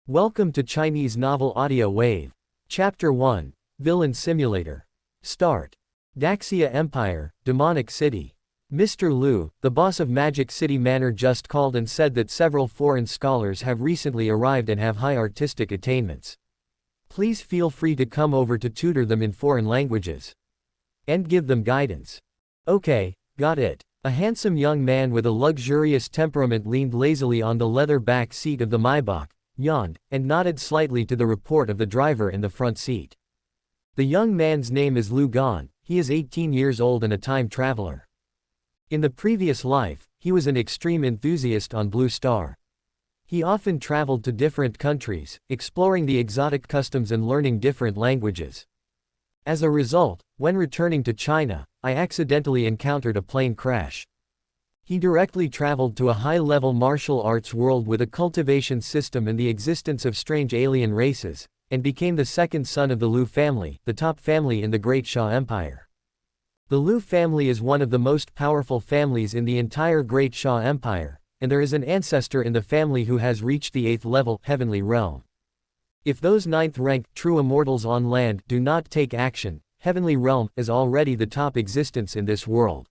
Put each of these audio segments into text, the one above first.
Welcome to Chinese Novel Audio Wave. Chapter 1, Villain Simulator. Start. Xia Empire, Demonic City. Mr. Liu, the boss of Magic City Manor, just called and said that several foreign scholars have recently arrived and have high artistic attainments. Please feel free to come over to tutor them in foreign languages. And give them guidance. Okay, got it. A handsome young man with a luxurious temperament leaned lazily on the leather back seat of the Maybach, yawned, and nodded slightly to the report of the driver in the front seat. The young man's name is Liu Gan. He is 18 years old and a time traveler. In the previous life, he was an extreme enthusiast on Blue Star. He often traveled to different countries, exploring the exotic customs and learning different languages. As a result, when returning to China, I accidentally encountered a plane crash. He directly traveled to a high-level martial arts world with a cultivation system and the existence of strange alien races, and became the second son of the Liu family, the top family in the Great Xia Empire. The Liu family is one of the most powerful families in the entire Great Xia Empire, and there is an ancestor in the family who has reached the 8th level, heavenly realm. If those 9th rank, true immortals on land do not take action, heavenly realm is already the top existence in this world.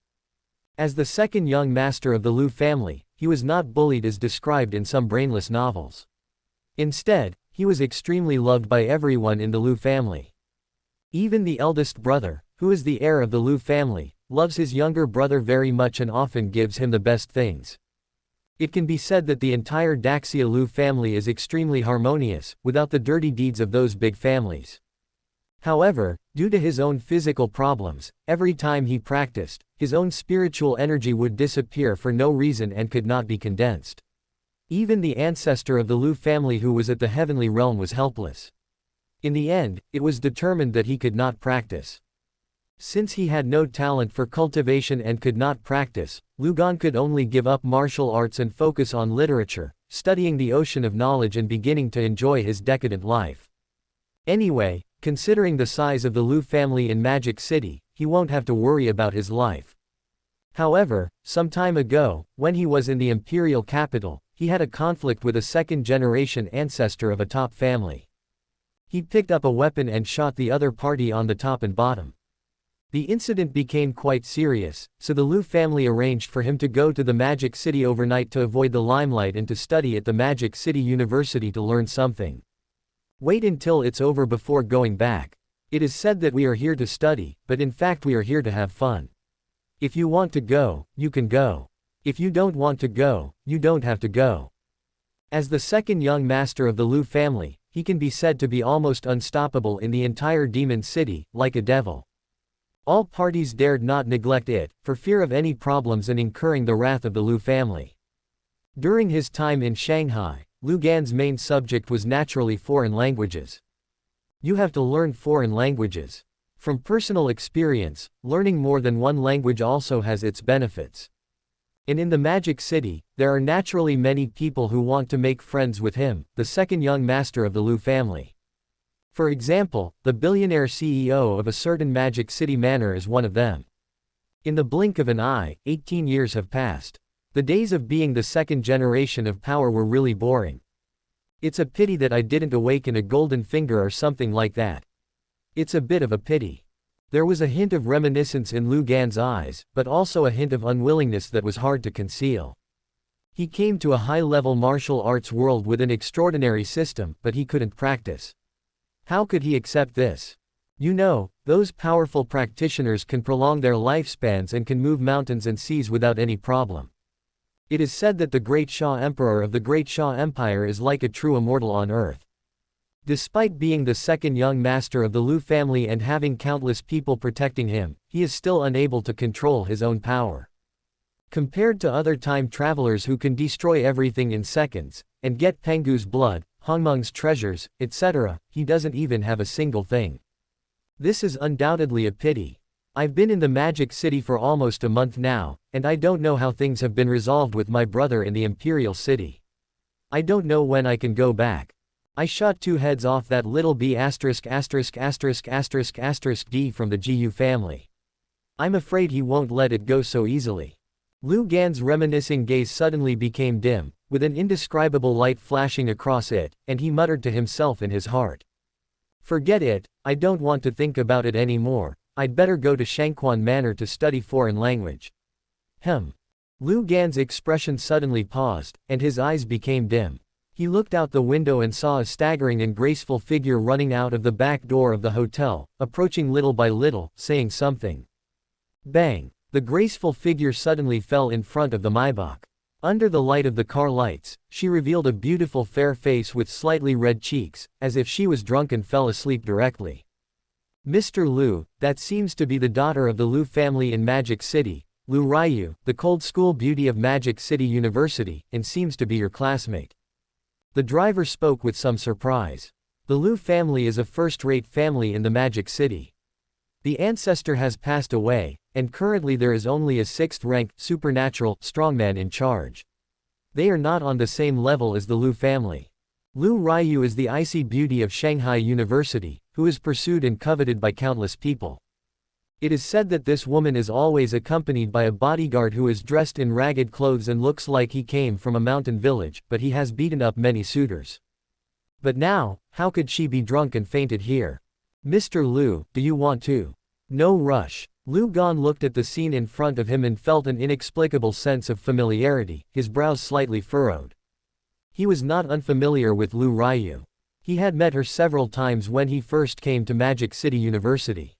As the second young master of the Liu family, he was not bullied as described in some brainless novels. Instead, he was extremely loved by everyone in the Liu family. Even the eldest brother, who is the heir of the Liu family, loves his younger brother very much and often gives him the best things. It can be said that the entire Xia Liu family is extremely harmonious, without the dirty deeds of those big families. However, due to his own physical problems, every time he practiced, his own spiritual energy would disappear for no reason and could not be condensed. Even the ancestor of the Liu family who was at the heavenly realm was helpless. In the end, it was determined that he could not practice. Since he had no talent for cultivation and could not practice, Liu Gan could only give up martial arts and focus on literature, studying the ocean of knowledge and beginning to enjoy his decadent life. Anyway, considering the size of the Liu family in Magic City, he won't have to worry about his life. However, some time ago, when he was in the imperial capital, he had a conflict with a second-generation ancestor of a top family. He picked up a weapon and shot the other party on the top and bottom. The incident became quite serious, so the Liu family arranged for him to go to the Magic City overnight to avoid the limelight and to study at the Magic City University to learn something. Wait until it's over before going back. It is said that we are here to study, but in fact we are here to have fun. If you want to go, you can go. If you don't want to go, you don't have to go. As the second young master of the Liu family, he can be said to be almost unstoppable in the entire demon city, like a devil. All parties dared not neglect it, for fear of any problems and incurring the wrath of the Liu family. During his time in Shanghai, Liu Gan's main subject was naturally foreign languages. You have to learn foreign languages. From personal experience, learning more than one language also has its benefits. And in the Magic City, there are naturally many people who want to make friends with him, the second young master of the Liu family. For example, the billionaire CEO of a certain Magic City manor is one of them. In the blink of an eye, 18 years have passed. The days of being the second generation of power were really boring. It's a pity that I didn't awaken a golden finger or something like that. It's a bit of a pity. There was a hint of reminiscence in Liu Gan's eyes, but also a hint of unwillingness that was hard to conceal. He came to a high-level martial arts world with an extraordinary system, but he couldn't practice. How could he accept this? You know, those powerful practitioners can prolong their lifespans and can move mountains and seas without any problem. It is said that the Great Xia Emperor of the Great Xia Empire is like a true immortal on earth. Despite being the second young master of the Liu family and having countless people protecting him, he is still unable to control his own power. Compared to other time travelers who can destroy everything in seconds, and get Pengu's blood, Hongmeng's treasures, etc., he doesn't even have a single thing. This is undoubtedly a pity. I've been in the Magic City for almost a month now, and I don't know how things have been resolved with my brother in the Imperial City. I don't know when I can go back. I shot 2 heads off that little b***************** D from the Gu family. I'm afraid he won't let it go so easily. Liu Gan's reminiscing gaze suddenly became dim, with an indescribable light flashing across it, and he muttered to himself in his heart. Forget it, I don't want to think about it anymore, I'd better go to Shangquan Manor to study foreign language. Liu Gan's expression suddenly paused, and his eyes became dim. He looked out the window and saw a staggering and graceful figure running out of the back door of the hotel, approaching little by little, saying something. Bang! The graceful figure suddenly fell in front of the Maybach. Under the light of the car lights, she revealed a beautiful fair face with slightly red cheeks, as if she was drunk and fell asleep directly. Mr. Liu, that seems to be the daughter of the Liu family in Magic City, Liu Ruyue, the cold school beauty of Magic City University, and seems to be your classmate. The driver spoke with some surprise. The Liu family is a first-rate family in the Magic City. The ancestor has passed away, and currently there is only a 6th-rank, supernatural, strongman in charge. They are not on the same level as the Liu family. Liu Ruyue is the icy beauty of Shanghai University, who is pursued and coveted by countless people. It is said that this woman is always accompanied by a bodyguard who is dressed in ragged clothes and looks like he came from a mountain village, but he has beaten up many suitors. But now, how could she be drunk and fainted here? Mr. Liu, do you want to? No rush. Liu Gan looked at the scene in front of him and felt an inexplicable sense of familiarity, his brows slightly furrowed. He was not unfamiliar with Liu Ruyue. He had met her several times when he first came to Magic City University.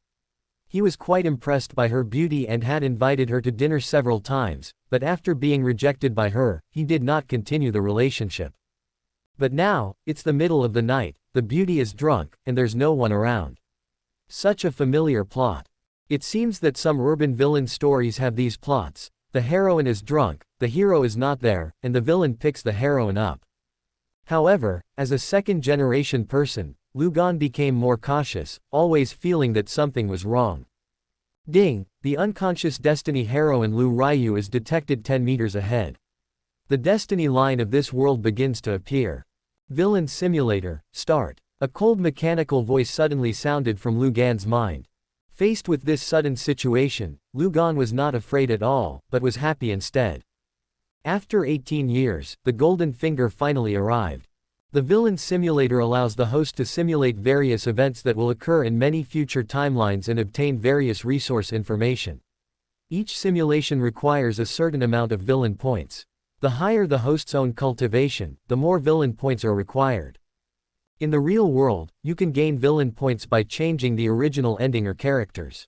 He was quite impressed by her beauty and had invited her to dinner several times, but after being rejected by her, he did not continue the relationship. But now, it's the middle of the night, the beauty is drunk, and there's no one around. Such a familiar plot. It seems that some urban villain stories have these plots. The heroine is drunk, the hero is not there, and the villain picks the heroine up. However, as a second-generation person, Liu Gan became more cautious, always feeling that something was wrong. Ding! The unconscious Destiny heroine Liu Ruyue is detected 10 meters ahead. The Destiny line of this world begins to appear. Villain Simulator, start. A cold mechanical voice suddenly sounded from Liu Gan's mind. Faced with this sudden situation, Liu Gan was not afraid at all, but was happy instead. After 18 years, the Golden Finger finally arrived. The Villain Simulator allows the host to simulate various events that will occur in many future timelines and obtain various resource information. Each simulation requires a certain amount of villain points. The higher the host's own cultivation, the more villain points are required. In the real world, you can gain villain points by changing the original ending or characters.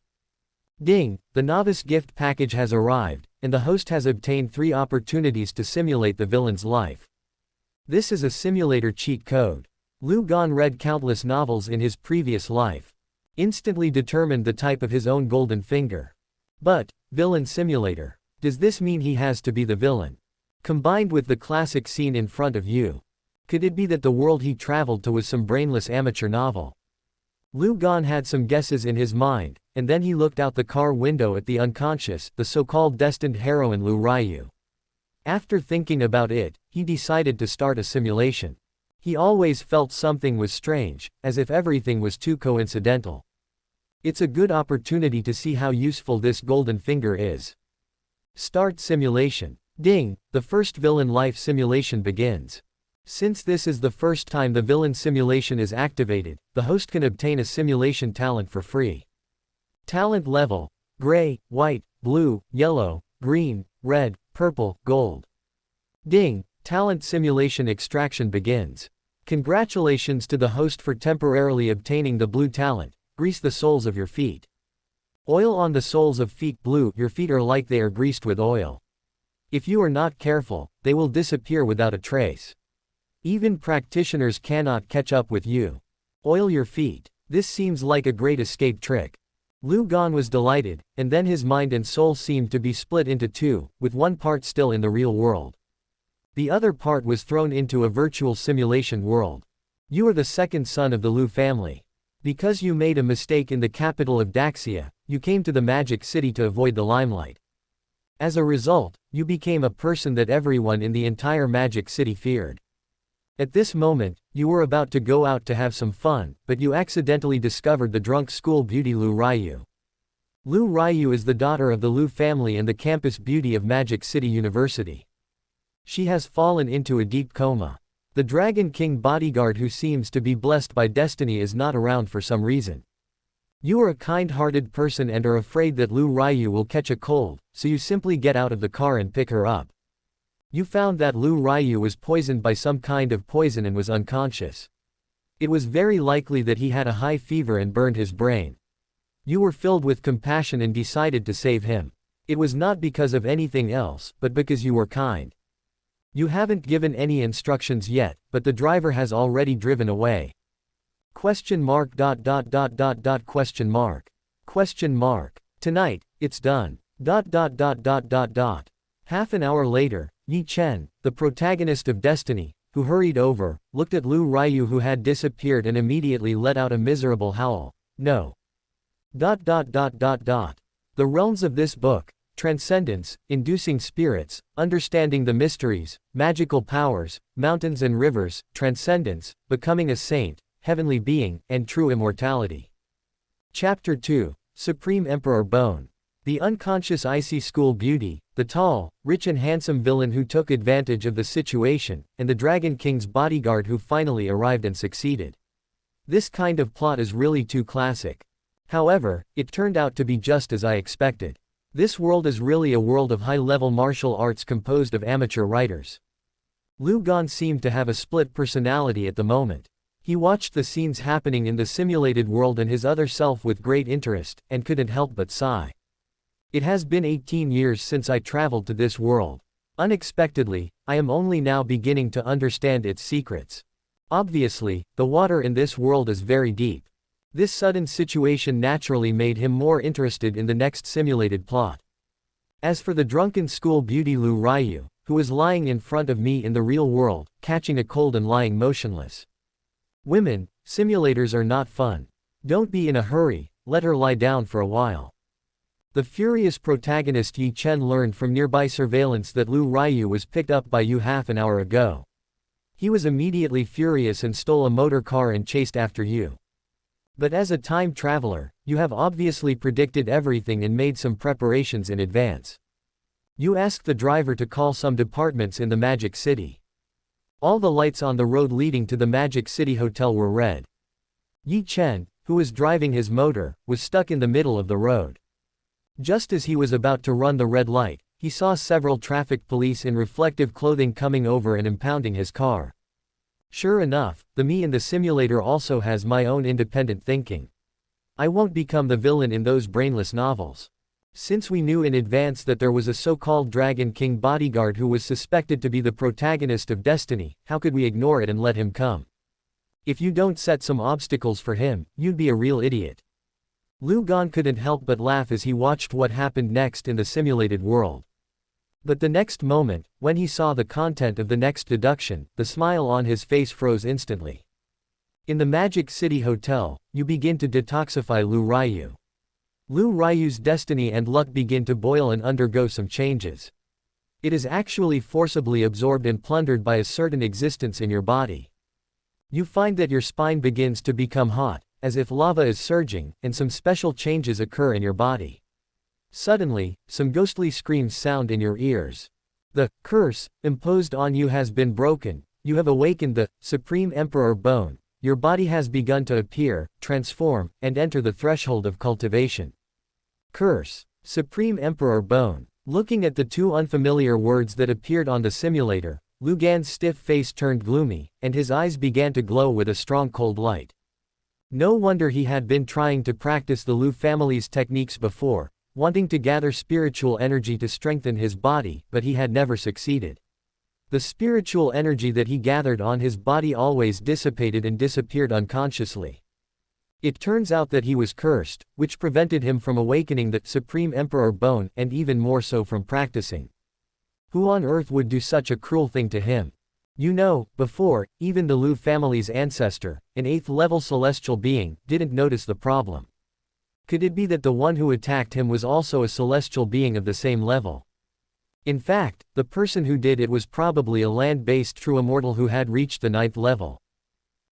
Ding! The novice gift package has arrived, and the host has obtained 3 opportunities to simulate the villain's life. This is a simulator cheat code. Liu Gan read countless novels in his previous life. Instantly determined the type of his own golden finger. But, Villain Simulator. Does this mean he has to be the villain? Combined with the classic scene in front of you. Could it be that the world he traveled to was some brainless amateur novel? Liu Gan had some guesses in his mind, and then he looked out the car window at the unconscious, the so-called destined heroine Liu Ruyue. After thinking about it, he decided to start a simulation. He always felt something was strange, as if everything was too coincidental. It's a good opportunity to see how useful this golden finger is. Start simulation. Ding! The first villain life simulation begins. Since this is the first time the villain simulation is activated, the host can obtain a simulation talent for free. Talent level: gray, white, blue, yellow, green, red, purple, gold. Ding! Talent simulation extraction begins. Congratulations to the host for temporarily obtaining the blue talent. Grease the soles of your feet. Oil on the soles of feet blue. Your feet are like they are greased with oil. If you are not careful, they will disappear without a trace. Even practitioners cannot catch up with you. Oil your feet. This seems like a great escape trick. Liu Gan was delighted, and then his mind and soul seemed to be split into 2, with one part still in the real world. The other part was thrown into a virtual simulation world. You are the second son of the Liu family. Because you made a mistake in the capital of Daxia, you came to the Magic City to avoid the limelight. As a result, you became a person that everyone in the entire Magic City feared. At this moment, you were about to go out to have some fun, but you accidentally discovered the drunk school beauty Liu Ruyue. Liu Ruyue is the daughter of the Liu family and the campus beauty of Magic City University. She has fallen into a deep coma. The Dragon King bodyguard who seems to be blessed by destiny is not around for some reason. You are a kind-hearted person and are afraid that Liu Ruyue will catch a cold, so you simply get out of the car and pick her up. You found that Liu Ruyue was poisoned by some kind of poison and was unconscious. It was very likely that he had a high fever and burned his brain. You were filled with compassion and decided to save him. It was not because of anything else, but because you were kind. You haven't given any instructions yet, but the driver has already driven away. Question mark. Question mark. Tonight, it's done. Half an hour later, Yi Chen, the protagonist of Destiny, who hurried over, looked at Liu Ruyue who had disappeared and immediately let out a miserable howl. No. The realms of this book: transcendence, inducing spirits, understanding the mysteries, magical powers, mountains and rivers, transcendence, becoming a saint, heavenly being, and true immortality. Chapter 2, Supreme Emperor Bone. The unconscious icy school beauty, the tall, rich and handsome villain who took advantage of the situation, and the Dragon King's bodyguard who finally arrived and succeeded. This kind of plot is really too classic. However, it turned out to be just as I expected. This world is really a world of high-level martial arts composed of amateur writers. Liu Gan seemed to have a split personality at the moment. He watched the scenes happening in the simulated world and his other self with great interest, and couldn't help but sigh. It has been 18 years since I traveled to this world. Unexpectedly, I am only now beginning to understand its secrets. Obviously, the water in this world is very deep. This sudden situation naturally made him more interested in the next simulated plot. As for the drunken school beauty Liu Ruyue, who was lying in front of me in the real world, catching a cold and lying motionless. Women, simulators are not fun. Don't be in a hurry, let her lie down for a while. The furious protagonist Yi Chen learned from nearby surveillance that Liu Ruyue was picked up by you half an hour ago. He was immediately furious and stole a motor car and chased after you. But as a time traveler, you have obviously predicted everything and made some preparations in advance. You asked the driver to call some departments in the Magic City. All the lights on the road leading to the Magic City Hotel were red. Yi Chen, who was driving his motor, was stuck in the middle of the road. Just as he was about to run the red light, he saw several traffic police in reflective clothing coming over and impounding his car. Sure enough, the me in the simulator also has my own independent thinking. I won't become the villain in those brainless novels. Since we knew in advance that there was a so-called Dragon King bodyguard who was suspected to be the protagonist of Destiny, how could we ignore it and let him come? If you don't set some obstacles for him, you'd be a real idiot. Liu Gan couldn't help but laugh as he watched what happened next in the simulated world. But the next moment, when he saw the content of the next deduction, the smile on his face froze instantly. In the Magic City Hotel, you begin to detoxify Liu Ruyue. Liu Ryue's destiny and luck begin to boil and undergo some changes. It is actually forcibly absorbed and plundered by a certain existence in your body. You find that your spine begins to become hot, as if lava is surging, and some special changes occur in your body. Suddenly, some ghostly screams sound in your ears. The curse imposed on you has been broken. You have awakened the Supreme Emperor Bone. Your body has begun to appear, transform, and enter the threshold of cultivation. Curse. Supreme Emperor Bone. Looking at the two unfamiliar words that appeared on the simulator, Liu Gan's stiff face turned gloomy, and his eyes began to glow with a strong cold light. No wonder he had been trying to practice the Liu family's techniques before, wanting to gather spiritual energy to strengthen his body, but he had never succeeded. The spiritual energy that he gathered on his body always dissipated and disappeared unconsciously. It turns out that he was cursed, which prevented him from awakening the Supreme Emperor Bone and even more so from practicing. Who on earth would do such a cruel thing to him? You know, before, even the Liu family's ancestor, an 8th-level celestial being, didn't notice the problem. Could it be that the one who attacked him was also a celestial being of the same level? In fact, the person who did it was probably a land-based true immortal who had reached the 9th level.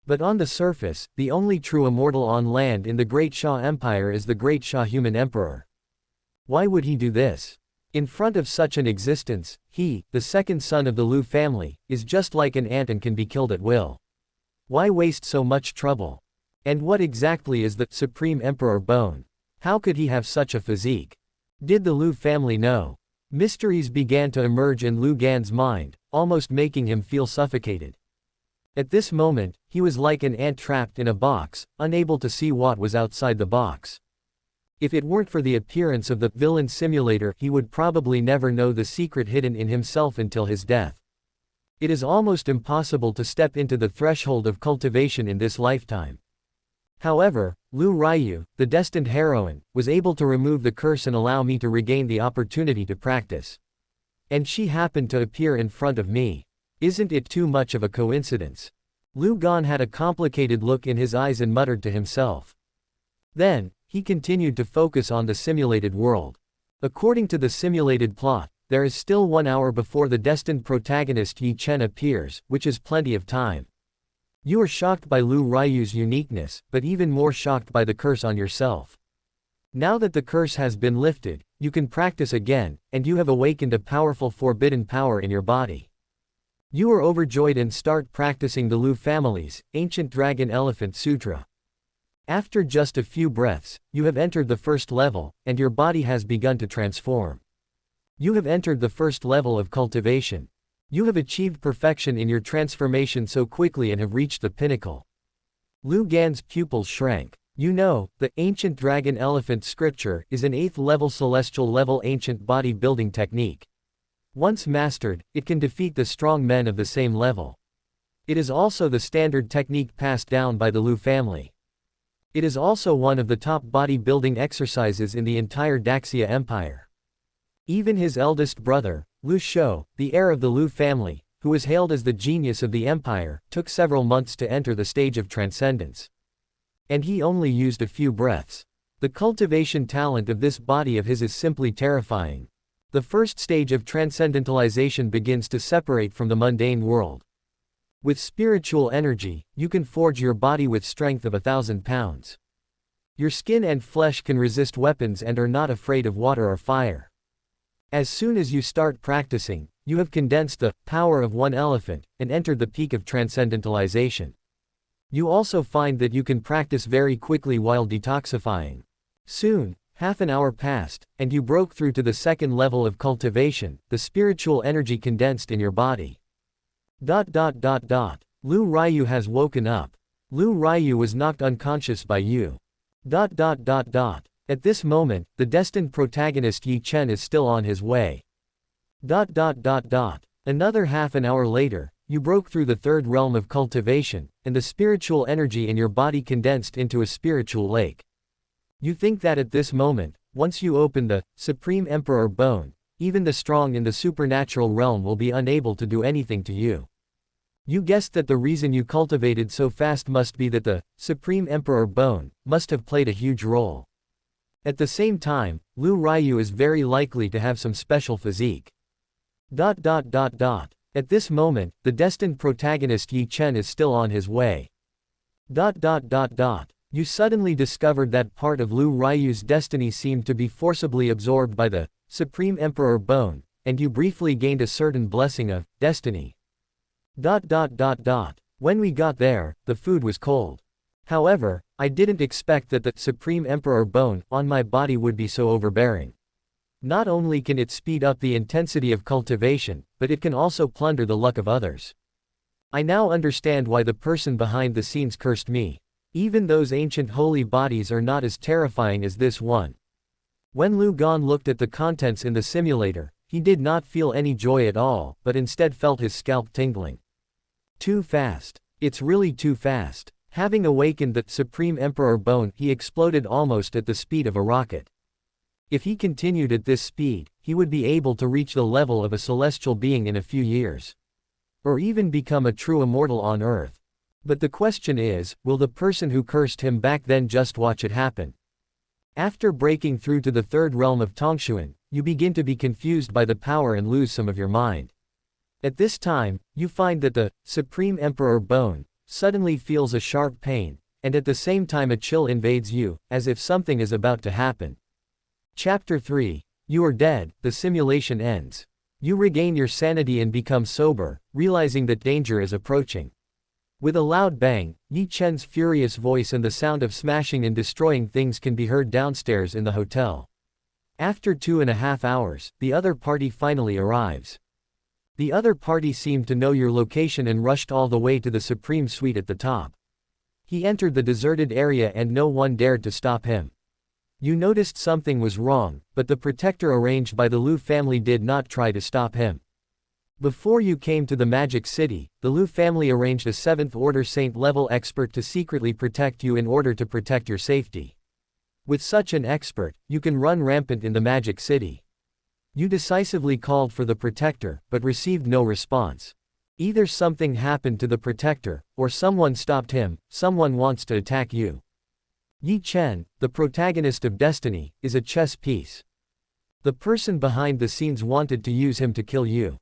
But on the surface, the only true immortal on land in the Great Xia Empire is the Great Xia Human Emperor. Why would he do this? In front of such an existence, he, the second son of the Liu family, is just like an ant and can be killed at will. Why waste so much trouble? And what exactly is the Supreme Emperor Bone? How could he have such a physique? Did the Liu family know? Mysteries began to emerge in Liu Gan's mind, almost making him feel suffocated. At this moment, he was like an ant trapped in a box, unable to see what was outside the box. If it weren't for the appearance of the villain simulator, he would probably never know the secret hidden in himself until his death. It is almost impossible to step into the threshold of cultivation in this lifetime. However, Liu Ruyue, the destined heroine, was able to remove the curse and allow me to regain the opportunity to practice. And she happened to appear in front of me. Isn't it too much of a coincidence? Liu Gan had a complicated look in his eyes and muttered to himself. Then, he continued to focus on the simulated world. According to the simulated plot, there is still 1 hour before the destined protagonist Yi Chen appears, which is plenty of time. You are shocked by Liu Ruyue's uniqueness, but even more shocked by the curse on yourself. Now that the curse has been lifted, you can practice again, and you have awakened a powerful forbidden power in your body. You are overjoyed and start practicing the Liu family's ancient dragon elephant sutra. After just a few breaths, you have entered the first level, and your body has begun to transform. You have entered the first level of cultivation. You have achieved perfection in your transformation so quickly and have reached the pinnacle. Liu Gan's pupils shrank. You know, the ancient dragon elephant scripture is an 8th level celestial level ancient body building technique. Once mastered, it can defeat the strong men of the same level. It is also the standard technique passed down by the Liu family. It is also one of the top bodybuilding exercises in the entire Xia Empire. Even his eldest brother, Liu Shou, the heir of the Liu family, who is hailed as the genius of the empire, took several months to enter the stage of transcendence. And he only used a few breaths. The cultivation talent of this body of his is simply terrifying. The first stage of transcendentalization begins to separate from the mundane world. With spiritual energy, you can forge your body with strength of 1,000 pounds. Your skin and flesh can resist weapons and are not afraid of water or fire. As soon as you start practicing, you have condensed the power of one elephant and entered the peak of transcendentalization. You also find that you can practice very quickly while detoxifying. Soon, half an hour passed, and you broke through to the second level of cultivation, the spiritual energy condensed in your body. Liu Ruyue has woken up. Liu Ruyue was knocked unconscious by you. At this moment, the destined protagonist Yi Chen is still on his way. Another half an hour later, you broke through the third realm of cultivation, and the spiritual energy in your body condensed into a spiritual lake. You think that at this moment, once you open the Supreme Emperor Bone, even the strong in the supernatural realm will be unable to do anything to you. You guessed that the reason you cultivated so fast must be that the Supreme Emperor Bone must have played a huge role. At the same time, Liu Ruyue is very likely to have some special physique. At this moment, the destined protagonist Yi Chen is still on his way. You suddenly discovered that part of Liu Ruyue's destiny seemed to be forcibly absorbed by the Supreme Emperor Bone, and you briefly gained a certain blessing of destiny. When we got there, the food was cold. However, I didn't expect that the Supreme Emperor Bone on my body would be so overbearing. Not only can it speed up the intensity of cultivation, but it can also plunder the luck of others. I now understand why the person behind the scenes cursed me. Even those ancient holy bodies are not as terrifying as this one. When Liu Gan looked at the contents in the simulator, he did not feel any joy at all, but instead felt his scalp tingling. Too fast. It's really too fast. Having awakened the Supreme Emperor Bone, he exploded almost at the speed of a rocket. If he continued at this speed, he would be able to reach the level of a celestial being in a few years. Or even become a true immortal on Earth. But the question is, will the person who cursed him back then just watch it happen? After breaking through to the third realm of Tongshuan, you begin to be confused by the power and lose some of your mind. At this time, you find that the Supreme Emperor Bone suddenly feels a sharp pain, and at the same time a chill invades you, as if something is about to happen. Chapter 3. You are dead, the simulation ends. You regain your sanity and become sober, realizing that danger is approaching. With a loud bang, Yi Chen's furious voice and the sound of smashing and destroying things can be heard downstairs in the hotel. After 2.5 hours, the other party finally arrives. The other party seemed to know your location and rushed all the way to the supreme suite at the top. He entered the deserted area and no one dared to stop him. You noticed something was wrong, but the protector arranged by the Liu family did not try to stop him. Before you came to the Magic City, the Liu family arranged a 7th Order Saint-level expert to secretly protect you in order to protect your safety. With such an expert, you can run rampant in the Magic City. You decisively called for the protector, but received no response. Either something happened to the protector, or someone stopped him, someone wants to attack you. Yi Chen, the protagonist of Destiny, is a chess piece. The person behind the scenes wanted to use him to kill you.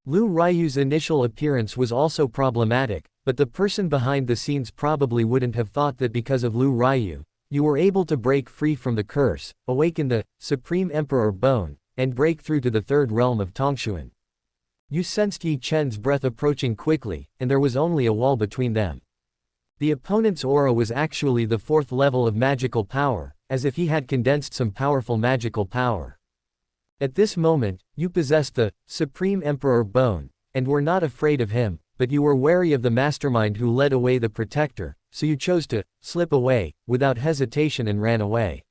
Liu Ruyue's initial appearance was also problematic, but the person behind the scenes probably wouldn't have thought that because of Liu Ruyue, you were able to break free from the curse, awaken the Supreme Emperor Bone, and break through to the third realm of Tongshuan. You sensed Yi Chen's breath approaching quickly, and there was only a wall between them. The opponent's aura was actually the 4th level of magical power, as if he had condensed some powerful magical power. At this moment, you possessed the Supreme Emperor Bone, and were not afraid of him, but you were wary of the mastermind who led away the protector, so you chose to slip away, without hesitation and ran away.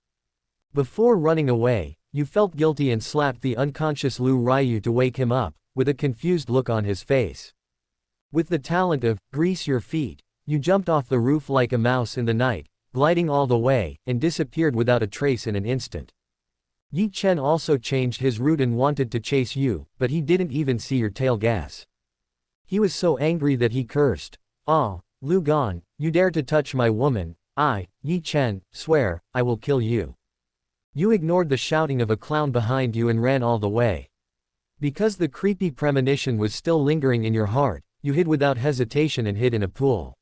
Before running away, you felt guilty and slapped the unconscious Liu Ruyue to wake him up, with a confused look on his face. With the talent of grease your feet, you jumped off the roof like a mouse in the night, gliding all the way, and disappeared without a trace in an instant. Yi Chen also changed his route and wanted to chase you, but he didn't even see your tail gas. He was so angry that he cursed. "Ah, Liu Gan, you dare to touch my woman, I, Yi Chen, swear, I will kill you." You ignored the shouting of a clown behind you and ran all the way. Because the creepy premonition was still lingering in your heart, you hid without hesitation and hid in a pool.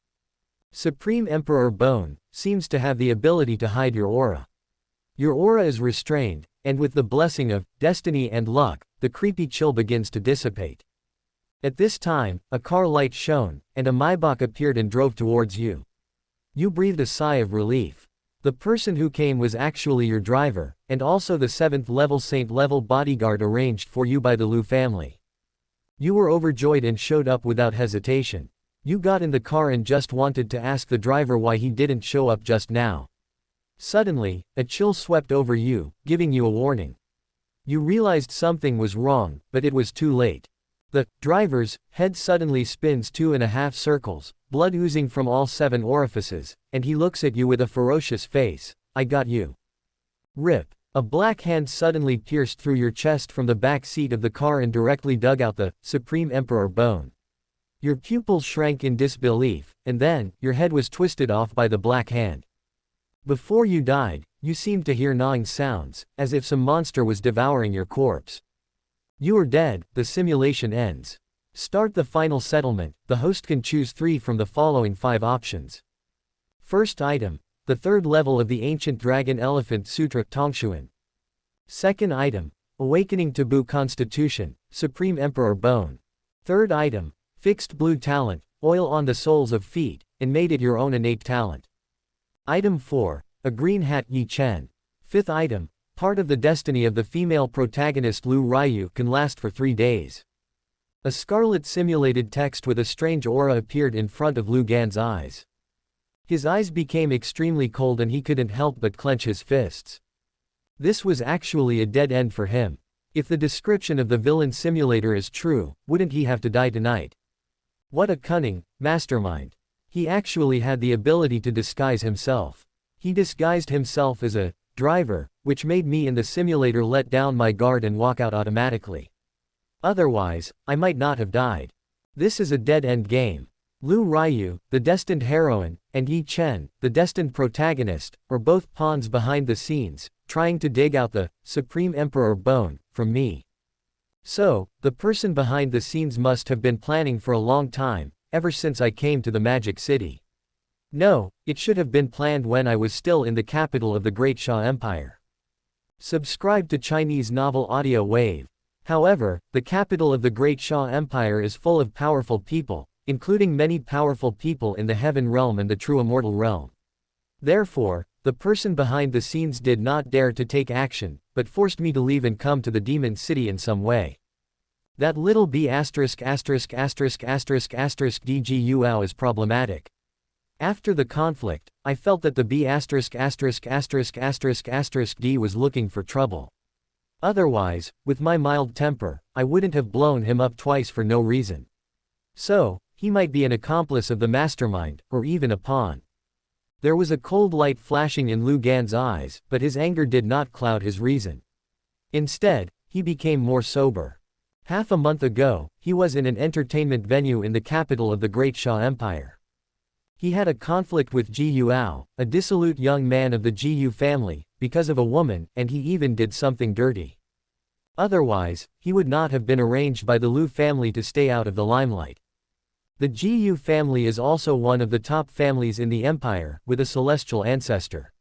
Supreme Emperor Bone seems to have the ability to hide your aura. Your aura is restrained, and with the blessing of destiny and luck, the creepy chill begins to dissipate. At this time, a car light shone, and a Maybach appeared and drove towards you. You breathed a sigh of relief. The person who came was actually your driver, and also the 7th level Saint-level bodyguard arranged for you by the Liu family. You were overjoyed and showed up without hesitation. You got in the car and just wanted to ask the driver why he didn't show up just now. Suddenly, a chill swept over you, giving you a warning. You realized something was wrong, but it was too late. The driver's head suddenly spins 2.5 circles, blood oozing from all 7 orifices, and he looks at you with a ferocious face. "I got you." Rip. A black hand suddenly pierced through your chest from the back seat of the car and directly dug out the Supreme Emperor Bone. Your pupils shrank in disbelief, and then, your head was twisted off by the black hand. Before you died, you seemed to hear gnawing sounds, as if some monster was devouring your corpse. You are dead, the simulation ends. Start the final settlement. The host can choose 3 from the following 5 options. First item, the 3rd level of the Ancient Dragon Elephant Sutra Tongshuan. Second item, Awakening Taboo Constitution, Supreme Emperor Bone. Third item, Fixed Blue Talent, oil on the soles of feet, and made it your own innate talent. Item 4, a green hat Yi Chen. Fifth item, part of the destiny of the female protagonist Liu Ruyue can last for 3 days. A scarlet simulated text with a strange aura appeared in front of Liu Gan's eyes. His eyes became extremely cold and he couldn't help but clench his fists. This was actually a dead end for him. If the description of the villain simulator is true, wouldn't he have to die tonight? What a cunning mastermind. He actually had the ability to disguise himself. He disguised himself as a driver, which made me in the simulator let down my guard and walk out automatically. Otherwise, I might not have died. This is a dead-end game. Liu Ruyue, the destined heroine, and Yi Chen, the destined protagonist, are both pawns behind the scenes, trying to dig out the Supreme Emperor Bone from me. So, the person behind the scenes must have been planning for a long time, ever since I came to the Magic City. No, it should have been planned when I was still in the capital of the Great Xia Empire. Subscribe to Chinese novel audio wave. However, the capital of the Great Xia Empire is full of powerful people, including many powerful people in the heaven realm and the true immortal realm. Therefore, the person behind the scenes did not dare to take action, but forced me to leave and come to the demon city in some way. That little b***** dguu is problematic. After the conflict, I felt that the b***** d was looking for trouble. Otherwise, with my mild temper, I wouldn't have blown him up twice for no reason. So, he might be an accomplice of the mastermind, or even a pawn. There was a cold light flashing in Liu Gan's eyes, but his anger did not cloud his reason. Instead, he became more sober. Half a month ago, he was in an entertainment venue in the capital of the Great Xia Empire. He had a conflict with Ji Yuao, a dissolute young man of the Ji Yu family, because of a woman, and he even did something dirty. Otherwise, he would not have been arranged by the Liu family to stay out of the limelight. The Ji Yu family is also one of the top families in the empire, with a celestial ancestor.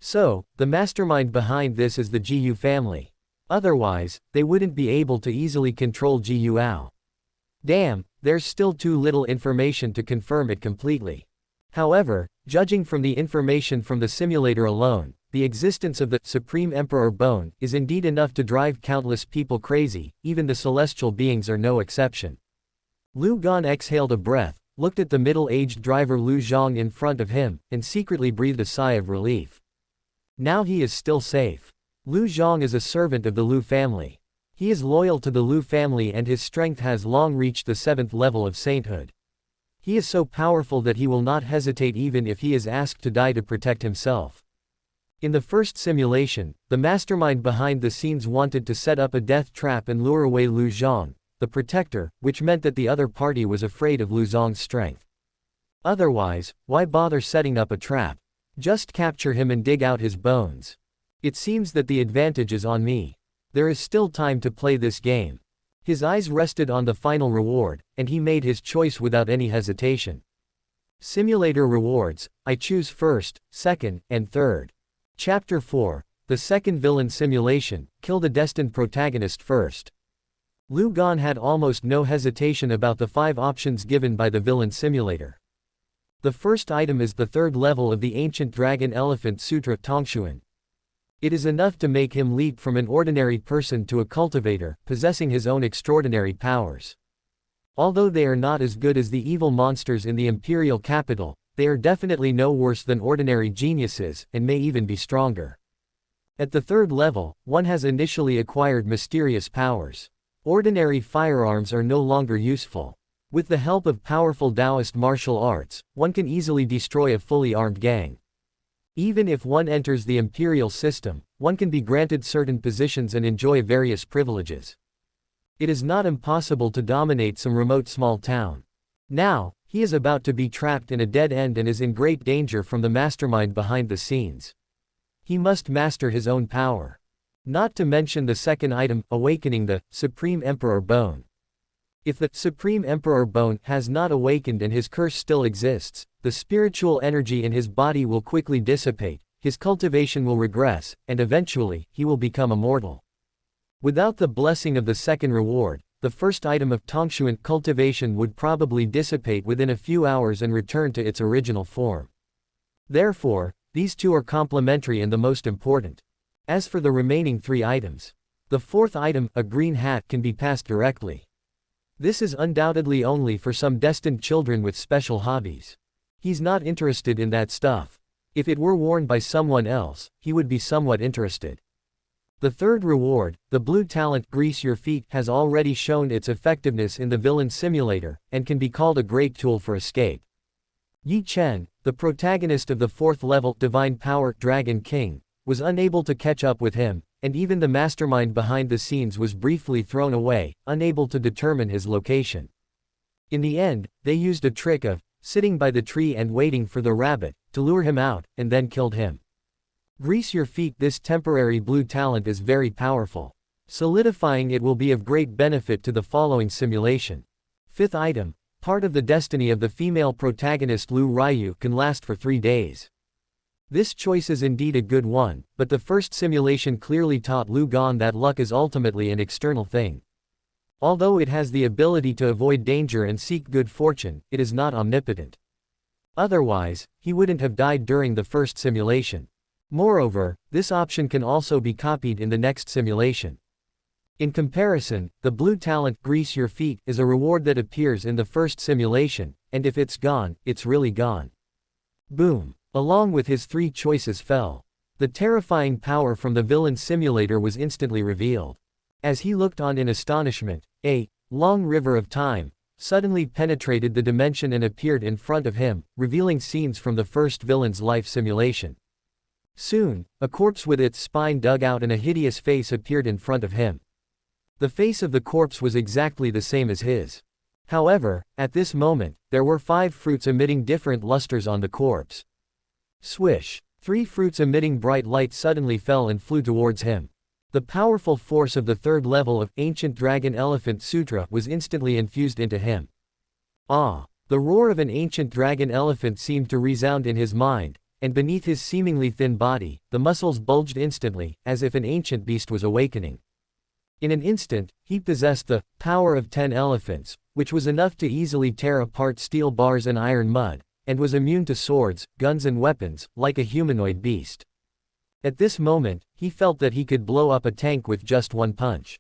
So, the mastermind behind this is the Ji Yu family. Otherwise, they wouldn't be able to easily control Ji Yuao. Damn, there's still too little information to confirm it completely. However, judging from the information from the simulator alone, the existence of the Supreme Emperor Bone is indeed enough to drive countless people crazy, even the celestial beings are no exception. Liu Gan exhaled a breath, looked at the middle-aged driver Liu Zhang in front of him, and secretly breathed a sigh of relief. Now he is still safe. Liu Zhang is a servant of the Liu family. He is loyal to the Liu family and his strength has long reached the 7th level of sainthood. He is so powerful that he will not hesitate even if he is asked to die to protect himself. In the first simulation, the mastermind behind the scenes wanted to set up a death trap and lure away Liu Zhang, the protector, which meant that the other party was afraid of Liu Zhang's strength. Otherwise, why bother setting up a trap? Just capture him and dig out his bones. It seems that the advantage is on me. There is still time to play this game. His eyes rested on the final reward, and he made his choice without any hesitation. Simulator rewards, I choose first, second, and third. Chapter 4, the second villain simulation, kill the destined protagonist first. Liu Gan had almost no hesitation about the 5 options given by the villain simulator. The first item is the 3rd level of the ancient Dragon Elephant Sutra Tongshuan. It is enough to make him leap from an ordinary person to a cultivator, possessing his own extraordinary powers. Although they are not as good as the evil monsters in the imperial capital, they are definitely no worse than ordinary geniuses, and may even be stronger. At the 3rd level, one has initially acquired mysterious powers. Ordinary firearms are no longer useful. With the help of powerful Taoist martial arts, one can easily destroy a fully armed gang. Even if one enters the imperial system, one can be granted certain positions and enjoy various privileges. It is not impossible to dominate some remote small town. Now, he is about to be trapped in a dead end and is in great danger from the mastermind behind the scenes. He must master his own power. Not to mention the second item, awakening the Supreme Emperor Bone. If the Supreme Emperor Bone has not awakened and his curse still exists, the spiritual energy in his body will quickly dissipate, his cultivation will regress, and eventually, he will become immortal. Without the blessing of the second reward, the first item of Tongshuan cultivation would probably dissipate within a few hours and return to its original form. Therefore, these two are complementary and the most important. As for the remaining 3 items, the 4th item, a green hat, can be passed directly. This is undoubtedly only for some destined children with special hobbies. He's not interested in that stuff. If it were worn by someone else, he would be somewhat interested. The 3rd reward, the blue talent Grease Your Feet, has already shown its effectiveness in the villain simulator, and can be called a great tool for escape. Yi Chen, the protagonist of the 4th level Divine Power Dragon King, was unable to catch up with him, and even the mastermind behind the scenes was briefly thrown away, unable to determine his location. In the end, they used a trick of sitting by the tree and waiting for the rabbit to lure him out, and then killed him. Grease Your Feet. This temporary blue talent is very powerful. Solidifying it will be of great benefit to the following simulation. 5th item, part of the destiny of the female protagonist Liu Ruyue can last for 3 days. This choice is indeed a good one, but the first simulation clearly taught Liu Gan that luck is ultimately an external thing. Although it has the ability to avoid danger and seek good fortune, it is not omnipotent. Otherwise, he wouldn't have died during the first simulation. Moreover, this option can also be copied in the next simulation. In comparison, the blue talent, grease your feet, is a reward that appears in the first simulation, and if it's gone, it's really gone. Boom. Along with his 3 choices fell. The terrifying power from the villain simulator was instantly revealed. As he looked on in astonishment, a long river of time suddenly penetrated the dimension and appeared in front of him, revealing scenes from the first villain's life simulation. Soon, a corpse with its spine dug out and a hideous face appeared in front of him. The face of the corpse was exactly the same as his. However, at this moment, there were 5 fruits emitting different lusters on the corpse. Swish! 3 fruits emitting bright light suddenly fell and flew towards him. The powerful force of the 3rd level of Ancient Dragon Elephant Sutra was instantly infused into him. Ah! The roar of an ancient dragon elephant seemed to resound in his mind, and beneath his seemingly thin body, the muscles bulged instantly, as if an ancient beast was awakening. In an instant, he possessed the power of 10 elephants, which was enough to easily tear apart steel bars and iron mud, and was immune to swords, guns and weapons, like a humanoid beast. At this moment, he felt that he could blow up a tank with just 1 punch.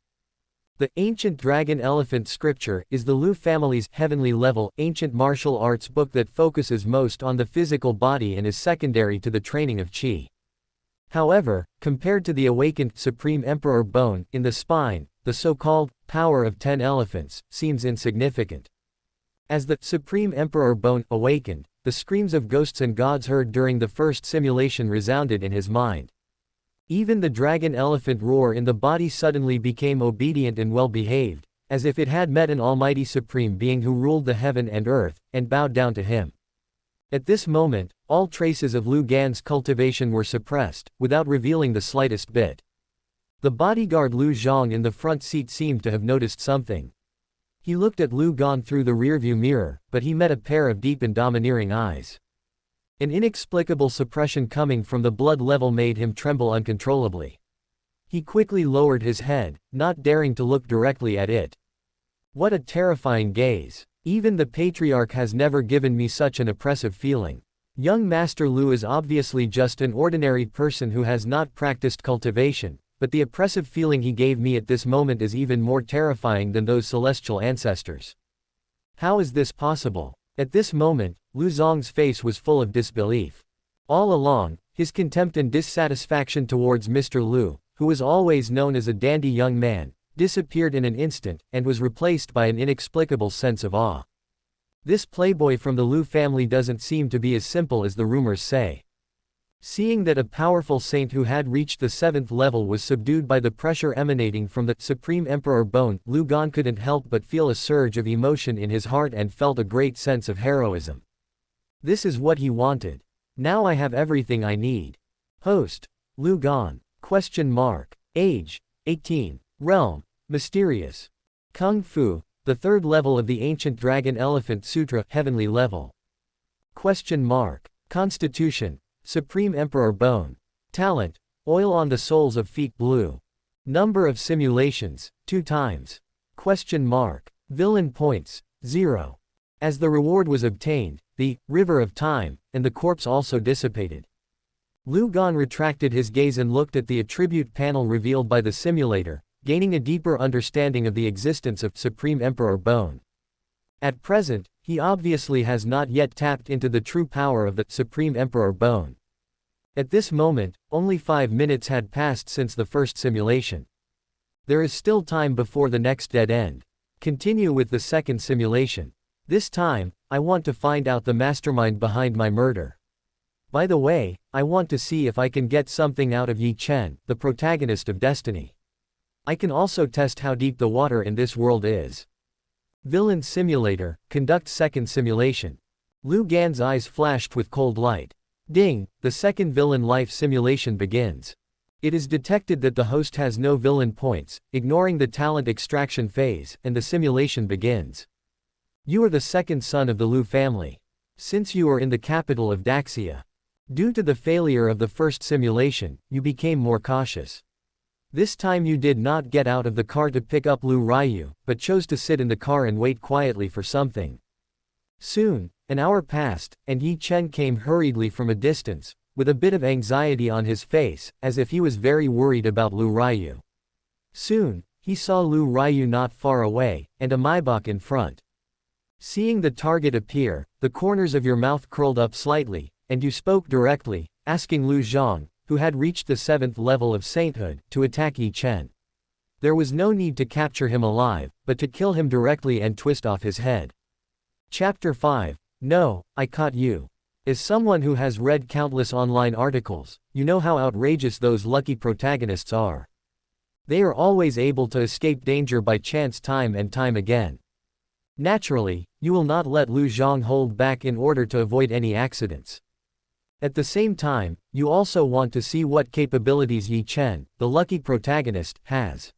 The Ancient Dragon Elephant Scripture is the Liu family's heavenly level ancient martial arts book that focuses most on the physical body and is secondary to the training of qi. However, compared to the awakened Supreme Emperor bone in the spine, the so-called power of 10 elephants seems insignificant. As the Supreme Emperor bone awakened, the screams of ghosts and gods heard during the first simulation resounded in his mind. Even the dragon elephant roar in the body suddenly became obedient and well-behaved, as if it had met an almighty supreme being who ruled the heaven and earth, and bowed down to him. At this moment, all traces of Liu Gan's cultivation were suppressed, without revealing the slightest bit. The bodyguard Liu Zhang in the front seat seemed to have noticed something. He looked at Liu Gan through the rearview mirror, but he met a pair of deep and domineering eyes. An inexplicable suppression coming from the blood level made him tremble uncontrollably. He quickly lowered his head, not daring to look directly at it. What a terrifying gaze! Even the patriarch has never given me such an oppressive feeling. Young Master Liu is obviously just an ordinary person who has not practiced cultivation, but the oppressive feeling he gave me at this moment is even more terrifying than those celestial ancestors. How is this possible? At this moment, Liu Zhang's face was full of disbelief. All along, his contempt and dissatisfaction towards Mr. Liu, who was always known as a dandy young man, disappeared in an instant, and was replaced by an inexplicable sense of awe. This playboy from the Liu family doesn't seem to be as simple as the rumors say. Seeing that a powerful saint who had reached the 7th level was subdued by the pressure emanating from the Supreme Emperor bone, Liu Gan couldn't help but feel a surge of emotion in his heart and felt a great sense of heroism. This is what he wanted. Now I have everything I need. Host: Liu Gan. Age: 18. Realm: mysterious. Kung Fu: the 3rd level of the Ancient Dragon Elephant Sutra, heavenly level. Constitution: Supreme Emperor bone. Talent: oil on the soles of feet blue. Number of simulations: 2 times. Villain points: 0. As the reward was obtained, the river of time and the corpse also dissipated. Liu Gan retracted his gaze and looked at the attribute panel revealed by the simulator, gaining a deeper understanding of the existence of Supreme Emperor bone. At present, he obviously has not yet tapped into the true power of the Supreme Emperor bone. At this moment, only 5 minutes had passed since the first simulation. There is still time before the next dead end. Continue with the second simulation. This time, I want to find out the mastermind behind my murder. By the way, I want to see if I can get something out of Yi Chen, the protagonist of Destiny. I can also test how deep the water in this world is. Villain Simulator, conduct second simulation. Liu Gan's eyes flashed with cold light. Ding, the second villain life simulation begins. It is detected that the host has no villain points, ignoring the talent extraction phase, and the simulation begins. You are the second son of the Liu family. Since you are in the capital of Daxia. Due to the failure of the first simulation, you became more cautious. This time you did not get out of the car to pick up Liu Ruyue, but chose to sit in the car and wait quietly for something. Soon, an hour passed, and Yi Chen came hurriedly from a distance, with a bit of anxiety on his face, as if he was very worried about Liu Ruyue. Soon, he saw Liu Ruyue not far away, and a Maibach in front. Seeing the target appear, the corners of your mouth curled up slightly, and you spoke directly, asking Liu Zhang, who had reached the 7th level of sainthood, to attack Yi Chen. There was no need to capture him alive, but to kill him directly and twist off his head. Chapter 5. No, I caught you. As someone who has read countless online articles, you know how outrageous those lucky protagonists are. They are always able to escape danger by chance time and time again. Naturally, you will not let Liu Zhang hold back in order to avoid any accidents. At the same time, you also want to see what capabilities Yi Chen, the lucky protagonist, has.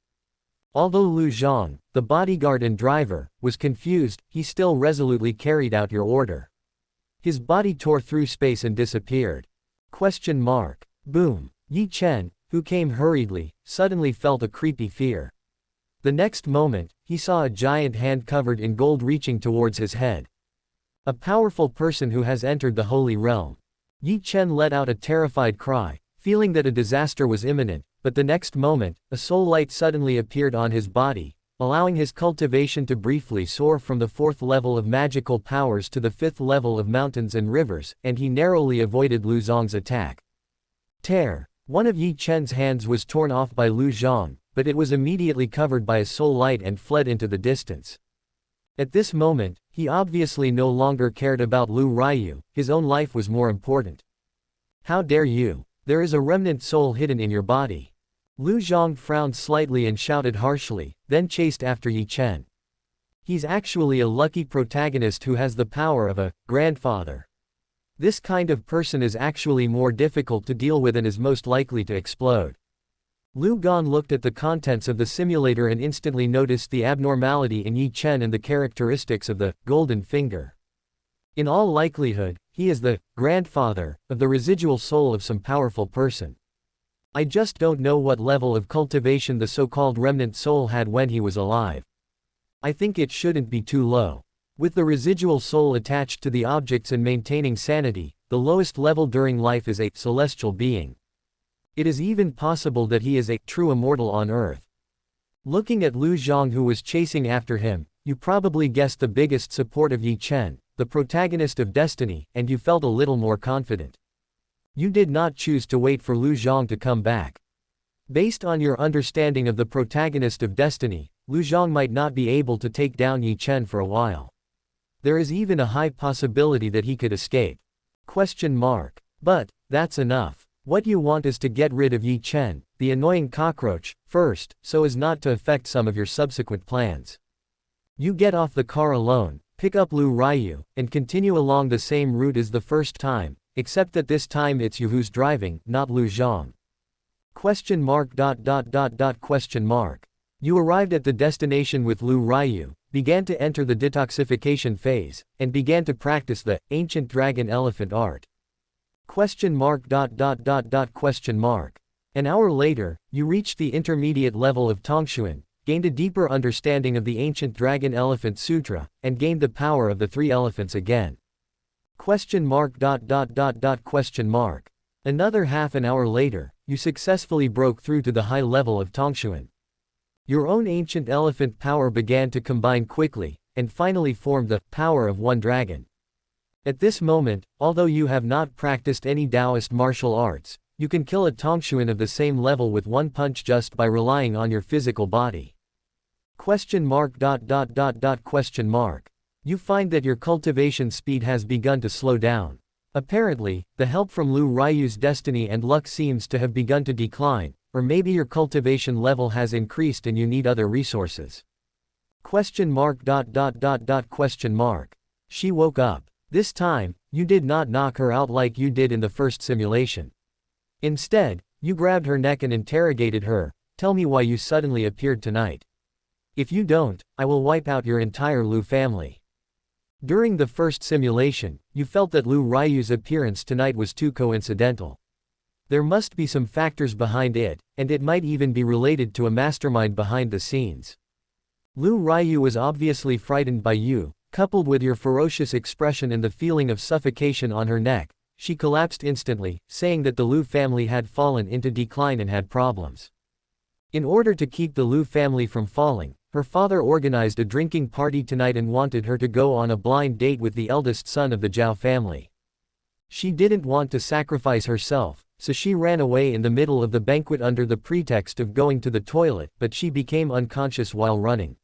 Although Liu Zhang, the bodyguard and driver, was confused, he still resolutely carried out your order. His body tore through space and disappeared. Boom. Yi Chen, who came hurriedly, suddenly felt a creepy fear. The next moment, he saw a giant hand covered in gold reaching towards his head. A powerful person who has entered the holy realm. Yi Chen let out a terrified cry, feeling that a disaster was imminent, but the next moment, a soul light suddenly appeared on his body, allowing his cultivation to briefly soar from the 4th level of magical powers to the 5th level of mountains and rivers, and he narrowly avoided Liu Zhang's attack. Tear. One of Yi Chen's hands was torn off by Liu Zhang, but it was immediately covered by a soul light and fled into the distance. At this moment, he obviously no longer cared about Liu Ruyue, his own life was more important. How dare you? There is a remnant soul hidden in your body. Liu Zhang frowned slightly and shouted harshly, then chased after Yi Chen. He's actually a lucky protagonist who has the power of a grandfather. This kind of person is actually more difficult to deal with and is most likely to explode. Liu Gan looked at the contents of the simulator and instantly noticed the abnormality in Yi Chen and the characteristics of the golden finger. In all likelihood, he is the grandfather of the residual soul of some powerful person. I just don't know what level of cultivation the so-called remnant soul had when he was alive. I think it shouldn't be too low. With the residual soul attached to the objects and maintaining sanity, the lowest level during life is a celestial being. It is even possible that he is a true immortal on earth. Looking at Liu Zhang who was chasing after him, you probably guessed the biggest support of Yi Chen, the protagonist of Destiny, and you felt a little more confident. You did not choose to wait for Liu Zhang to come back. Based on your understanding of the protagonist of Destiny, Liu Zhang might not be able to take down Yi Chen for a while. There is even a high possibility that he could escape. But, that's enough. What you want is to get rid of Yi Chen, the annoying cockroach, first, so as not to affect some of your subsequent plans. You get off the car alone, pick up Liu Ruyue, and continue along the same route as the first time, except that this time it's you who's driving, not Liu Zhang. You arrived at the destination with Liu Ruyue, began to enter the detoxification phase, and began to practice the ancient dragon elephant art. An hour later, you reached the intermediate level of Tongshuan, gained a deeper understanding of the ancient Dragon Elephant Sutra, and gained the power of the 3 elephants again. Another half an hour later, you successfully broke through to the high level of Tongshuan. Your own ancient elephant power began to combine quickly, and finally formed the power of one dragon. At this moment, although you have not practiced any Taoist martial arts, you can kill a Tongshuan of the same level with one punch just by relying on your physical body. You find that your cultivation speed has begun to slow down. Apparently, the help from Liu Ruyue's destiny and luck seems to have begun to decline, or maybe your cultivation level has increased and you need other resources. She woke up. This time, you did not knock her out like you did in the first simulation. Instead, you grabbed her neck and interrogated her, tell me why you suddenly appeared tonight. If you don't, I will wipe out your entire Liu family. During the first simulation, you felt that Liu Ruyue's appearance tonight was too coincidental. There must be some factors behind it, and it might even be related to a mastermind behind the scenes. Liu Ruyue was obviously frightened by you, coupled with your ferocious expression and the feeling of suffocation on her neck. She collapsed instantly, saying that the Liu family had fallen into decline and had problems. In order to keep the Liu family from falling, her father organized a drinking party tonight and wanted her to go on a blind date with the eldest son of the Zhao family. She didn't want to sacrifice herself, so she ran away in the middle of the banquet under the pretext of going to the toilet, but she became unconscious while running.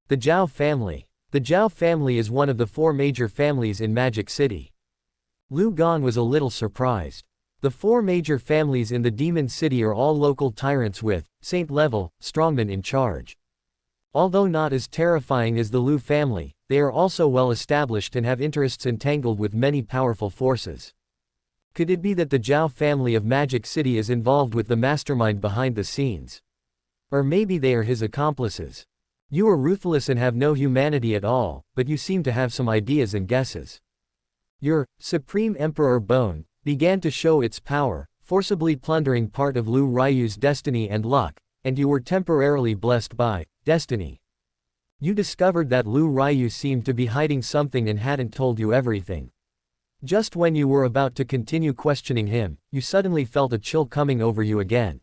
The Zhao family. The Zhao family is one of the 4 major families in Magic City. Liu Gan was a little surprised. The 4 major families in the Demon City are all local tyrants with saint-level strongmen in charge. Although not as terrifying as the Liu family, they are also well established and have interests entangled with many powerful forces. Could it be that the Zhao family of Magic City is involved with the mastermind behind the scenes? Or maybe they are his accomplices. You are ruthless and have no humanity at all, but you seem to have some ideas and guesses. Your Supreme Emperor Bone began to show its power, forcibly plundering part of Liu Ruyue's destiny and luck, and you were temporarily blessed by destiny. You discovered that Liu Ruyue seemed to be hiding something and hadn't told you everything. Just when you were about to continue questioning him, you suddenly felt a chill coming over you again.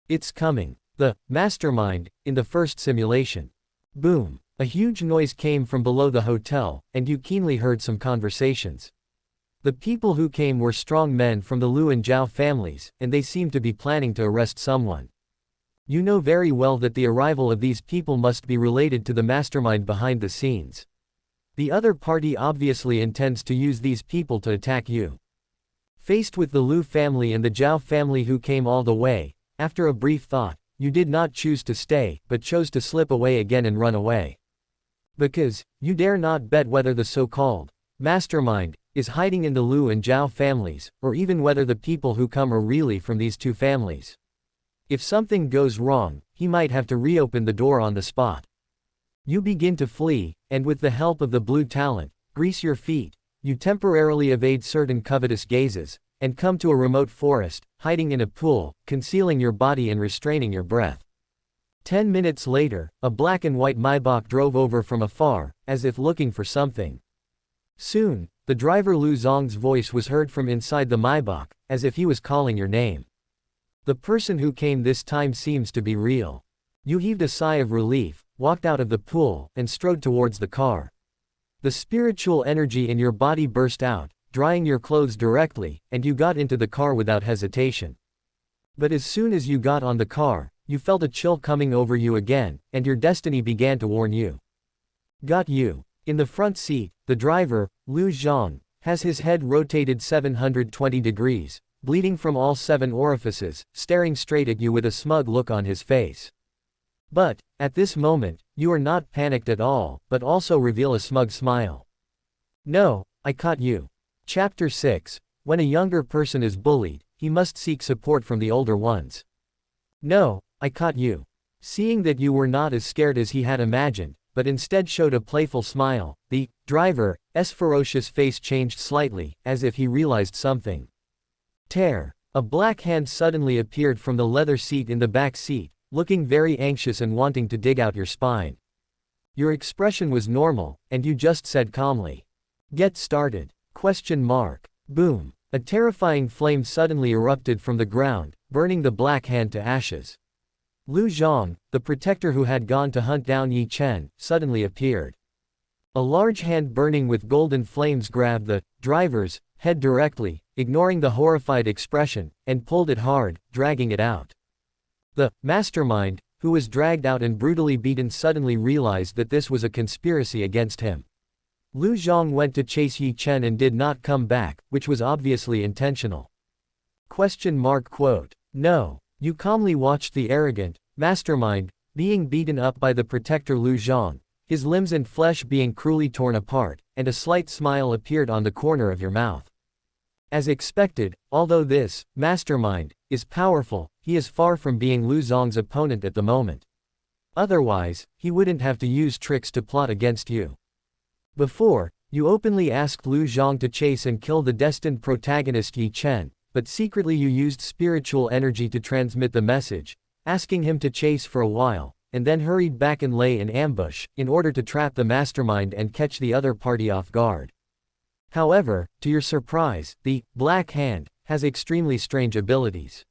It's coming. The mastermind in the first simulation. Boom. A huge noise came from below the hotel, and you keenly heard some conversations. The people who came were strong men from the Liu and Zhao families, and they seemed to be planning to arrest someone. You know very well that the arrival of these people must be related to the mastermind behind the scenes. The other party obviously intends to use these people to attack you. Faced with the Liu family and the Zhao family who came all the way, after a brief thought, you did not choose to stay, but chose to slip away again and run away. Because, you dare not bet whether the so-called mastermind is hiding in the Liu and Zhao families, or even whether the people who come are really from these 2 families. If something goes wrong, he might have to reopen the door on the spot. You begin to flee, and with the help of the blue talent, grease your feet. You temporarily evade certain covetous gazes, and come to a remote forest, hiding in a pool, concealing your body and restraining your breath. 10 minutes later, a black and white Maybach drove over from afar, as if looking for something. Soon, the driver Lu Zong's voice was heard from inside the Maybach, as if he was calling your name. The person who came this time seems to be real. You heaved a sigh of relief, walked out of the pool, and strode towards the car. The spiritual energy in your body burst out, drying your clothes directly, and you got into the car without hesitation. But as soon as you got on the car, you felt a chill coming over you again, and your destiny began to warn you. Got you. In the front seat, the driver, Liu Zhang, has his head rotated 720 degrees, bleeding from all 7 orifices, staring straight at you with a smug look on his face. But, at this moment, you are not panicked at all, but also reveal a smug smile. No, I caught you. Chapter 6. When a younger person is bullied, he must seek support from the older ones. No, I caught you. Seeing that you were not as scared as he had imagined, but instead showed a playful smile, the driver's ferocious face changed slightly, as if he realized something. Tear. A black hand suddenly appeared from the leather seat in the back seat, looking very anxious and wanting to dig out your spine. Your expression was normal, and you just said calmly, "Get started." ? Boom. A terrifying flame suddenly erupted from the ground, burning the black hand to ashes. Liu Zhang, the protector who had gone to hunt down Yi Chen, suddenly appeared. A large hand burning with golden flames grabbed the driver's head directly, ignoring the horrified expression, and pulled it hard, dragging it out. The mastermind, who was dragged out and brutally beaten, suddenly realized that this was a conspiracy against him. Liu Zhang went to chase Yi Chen and did not come back, which was obviously intentional. ? No. You calmly watched the arrogant mastermind being beaten up by the protector Liu Zhang, his limbs and flesh being cruelly torn apart, and a slight smile appeared on the corner of your mouth. As expected, although this mastermind is powerful, he is far from being Liu Zhang's opponent at the moment. Otherwise, he wouldn't have to use tricks to plot against you. Before, you openly asked Liu Zhang to chase and kill the destined protagonist Yi Chen, but secretly you used spiritual energy to transmit the message, asking him to chase for a while, and then hurried back and lay in ambush, in order to trap the mastermind and catch the other party off guard. However, to your surprise, the Black Hand has extremely strange abilities.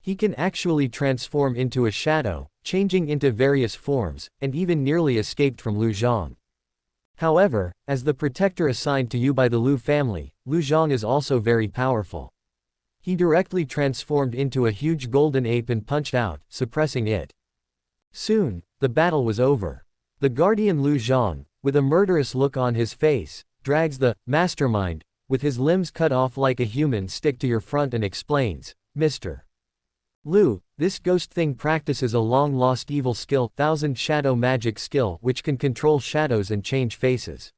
He can actually transform into a shadow, changing into various forms, and even nearly escaped from Liu Zhang. However, as the protector assigned to you by the Liu family, Liu Zhang is also very powerful. He directly transformed into a huge golden ape and punched out, suppressing it. Soon, the battle was over. The guardian Liu Zhang, with a murderous look on his face, drags the mastermind, with his limbs cut off like a human stick to your front and explains, Mr. Liu, this ghost thing practices a long-lost evil skill, thousand shadow magic skill which can control shadows and change faces.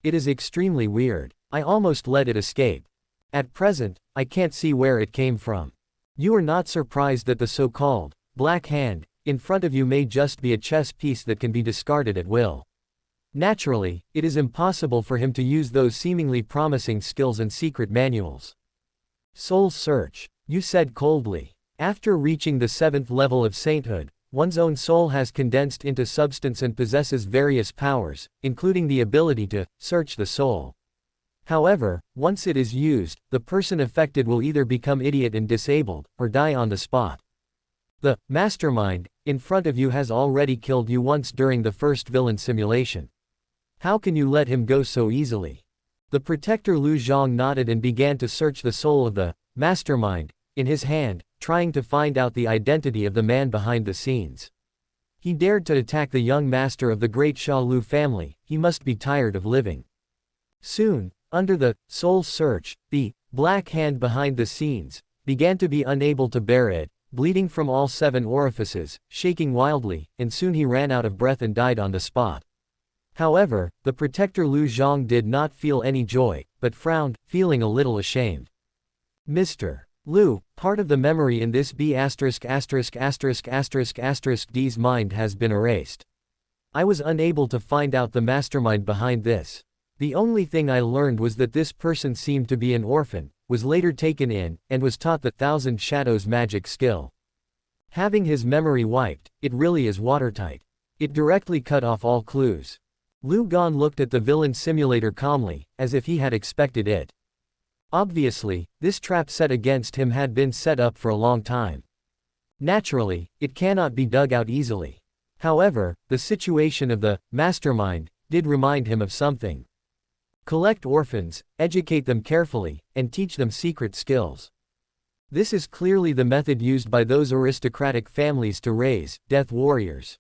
It is extremely weird. I almost let it escape. At present, I can't see where it came from. You are not surprised that the so-called Black Hand in front of you may just be a chess piece that can be discarded at will. Naturally, it is impossible for him to use those seemingly promising skills and secret manuals. Soul Search, you said coldly. After reaching the 7th level of sainthood, one's own soul has condensed into substance and possesses various powers, including the ability to search the soul. However, once it is used, the person affected will either become idiot and disabled, or die on the spot. The mastermind in front of you has already killed you once during the first villain simulation. How can you let him go so easily? The protector Liu Zhang nodded and began to search the soul of the mastermind in his hand, trying to find out the identity of the man behind the scenes. He dared to attack the young master of the Great Xia Lu family. He must be tired of living. Soon, under the soul search, the Black Hand behind the scenes began to be unable to bear it, bleeding from all 7 orifices, shaking wildly, and soon he ran out of breath and died on the spot. However, the protector Liu Zhang did not feel any joy, but frowned, feeling a little ashamed. Mr. Liu, part of the memory in this B's mind has been erased. I was unable to find out the mastermind behind this. The only thing I learned was that this person seemed to be an orphan, was later taken in, and was taught the Thousand Shadows magic skill. Having his memory wiped, it really is watertight. It directly cut off all clues. Liu Gan looked at the villain simulator calmly, as if he had expected it. Obviously, this trap set against him had been set up for a long time. Naturally, it cannot be dug out easily. However, the situation of the mastermind did remind him of something. Collect orphans, educate them carefully, and teach them secret skills. This is clearly the method used by those aristocratic families to raise death warriors.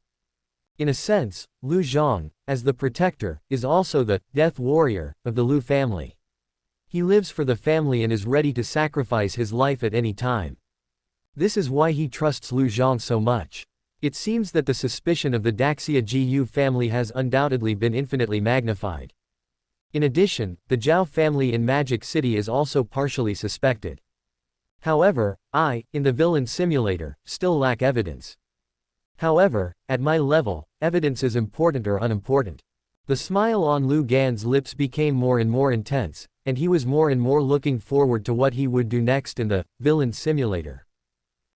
In a sense, Liu Zhang, as the protector, is also the death warrior of the Liu family. He lives for the family and is ready to sacrifice his life at any time. This is why he trusts Liu Zhang so much. It seems that the suspicion of the Daxia Gu family has undoubtedly been infinitely magnified. In addition, the Zhao family in Magic City is also partially suspected. However, I, in the villain simulator, still lack evidence. However, at my level, evidence is important or unimportant. The smile on Liu Gan's lips became more and more intense, and he was more and more looking forward to what he would do next in the villain simulator.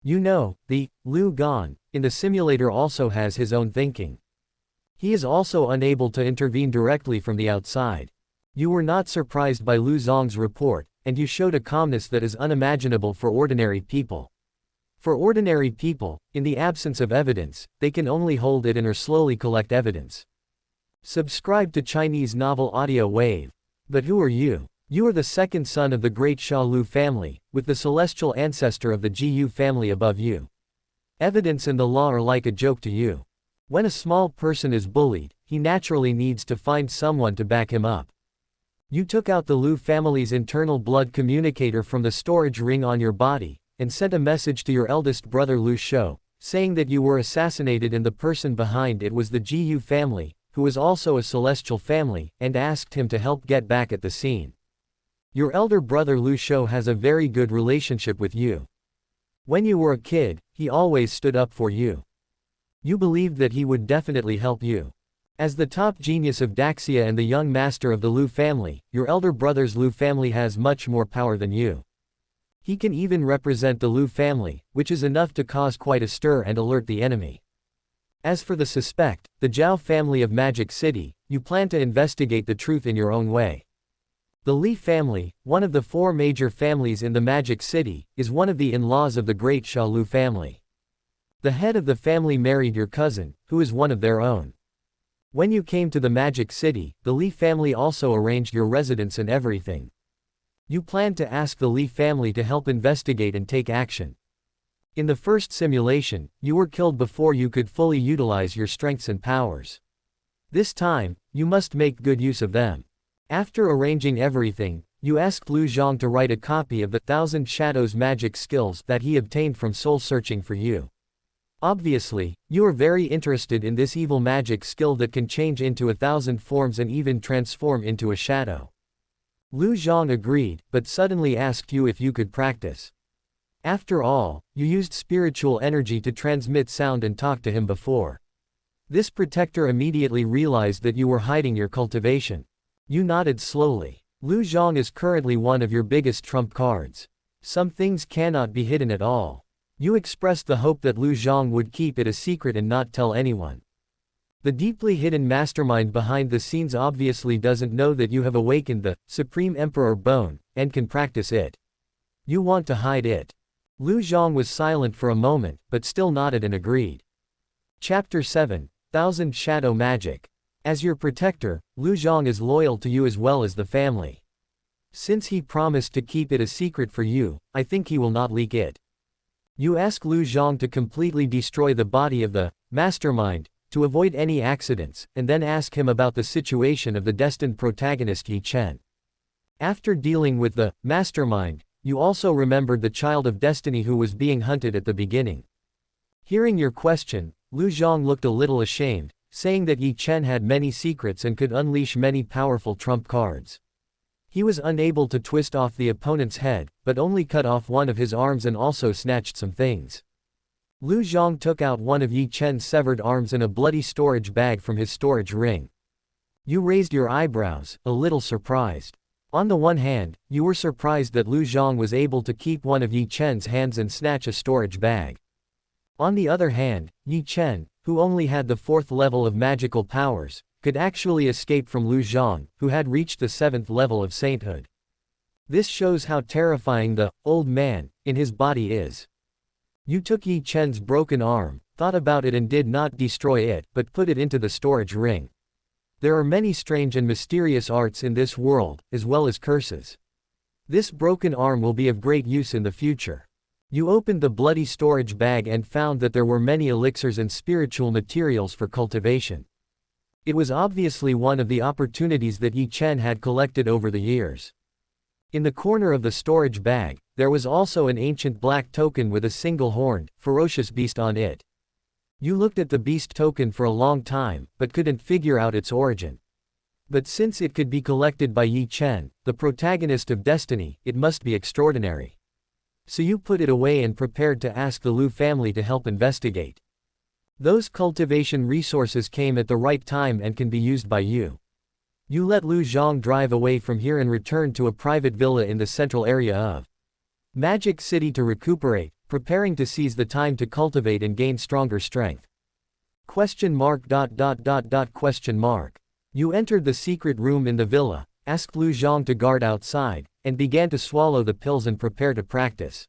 You know, the Liu Gan in the simulator also has his own thinking. He is also unable to intervene directly from the outside. You were not surprised by Liu Zhang's report, and you showed a calmness that is unimaginable for ordinary people. For ordinary people, in the absence of evidence, they can only hold it in or slowly collect evidence. Subscribe to Chinese Novel Audio Wave. But who are you? You are the second son of the Great Xia Lu family, with the celestial ancestor of the Gu family above you. Evidence and the law are like a joke to you. When a small person is bullied, he naturally needs to find someone to back him up. You took out the Liu family's internal blood communicator from the storage ring on your body, and sent a message to your eldest brother Liu Shou, saying that you were assassinated and the person behind it was the Gu family, who was also a celestial family, and asked him to help get back at the scene. Your elder brother Liu Shou has a very good relationship with you. When you were a kid, he always stood up for you. You believed that he would definitely help you. As the top genius of Daxia and the young master of the Liu family, your elder brother's Liu family has much more power than you. He can even represent the Liu family, which is enough to cause quite a stir and alert the enemy. As for the suspect, the Zhao family of Magic City, you plan to investigate the truth in your own way. The Li family, one of the 4 major families in the Magic City, is one of the in-laws of the Great Xia family. The head of the family married your cousin, who is one of their own. When you came to the Magic City, the Li family also arranged your residence and everything. You planned to ask the Li family to help investigate and take action. In the first simulation, you were killed before you could fully utilize your strengths and powers. This time, you must make good use of them. After arranging everything, you asked Liu Zhang to write a copy of the 1,000 Shadows magic skills that he obtained from soul-searching for you. Obviously, you are very interested in this evil magic skill that can change into 1,000 forms and even transform into a shadow. Liu Zhang agreed, but suddenly asked you if you could practice. After all, you used spiritual energy to transmit sound and talk to him before. This protector immediately realized that you were hiding your cultivation. You nodded slowly. Liu Zhang is currently one of your biggest trump cards. Some things cannot be hidden at all. You expressed the hope that Liu Zhang would keep it a secret and not tell anyone. The deeply hidden mastermind behind the scenes obviously doesn't know that you have awakened the Supreme Emperor Bone, and can practice it. You want to hide it. Liu Zhang was silent for a moment, but still nodded and agreed. Chapter 7, 1,000 Shadow Magic. As your protector, Liu Zhang is loyal to you as well as the family. Since he promised to keep it a secret for you, I think he will not leak it. You ask Liu Zhang to completely destroy the body of the mastermind, to avoid any accidents, and then ask him about the situation of the destined protagonist Yi Chen. After dealing with the mastermind, you also remembered the child of destiny who was being hunted at the beginning. Hearing your question, Liu Zhang looked a little ashamed, saying that Yi Chen had many secrets and could unleash many powerful trump cards. He was unable to twist off the opponent's head, but only cut off one of his arms and also snatched some things. Liu Zhang took out one of Yi Chen's severed arms and a bloody storage bag from his storage ring. You raised your eyebrows, a little surprised. On the one hand, you were surprised that Liu Zhang was able to keep one of Yi Chen's hands and snatch a storage bag. On the other hand, Yi Chen, who only had the 4th level of magical powers, could actually escape from Liu Zhang, who had reached the 7th level of sainthood. This shows how terrifying the old man in his body is. You took Yi Chen's broken arm, thought about it and did not destroy it, but put it into the storage ring. There are many strange and mysterious arts in this world, as well as curses. This broken arm will be of great use in the future. You opened the bloody storage bag and found that there were many elixirs and spiritual materials for cultivation. It was obviously one of the opportunities that Yi Chen had collected over the years. In the corner of the storage bag, there was also an ancient black token with a single horned, ferocious beast on it. You looked at the beast token for a long time, but couldn't figure out its origin. But since it could be collected by Yi Chen, the protagonist of destiny, it must be extraordinary. So you put it away and prepared to ask the Liu family to help investigate. Those cultivation resources came at the right time and can be used by you. You let Liu Zhang drive away from here and return to a private villa in the central area of Magic City to recuperate, preparing to seize the time to cultivate and gain stronger strength. Question mark. You entered the secret room in the villa, asked Liu Zhang to guard outside, and began to swallow the pills and prepare to practice.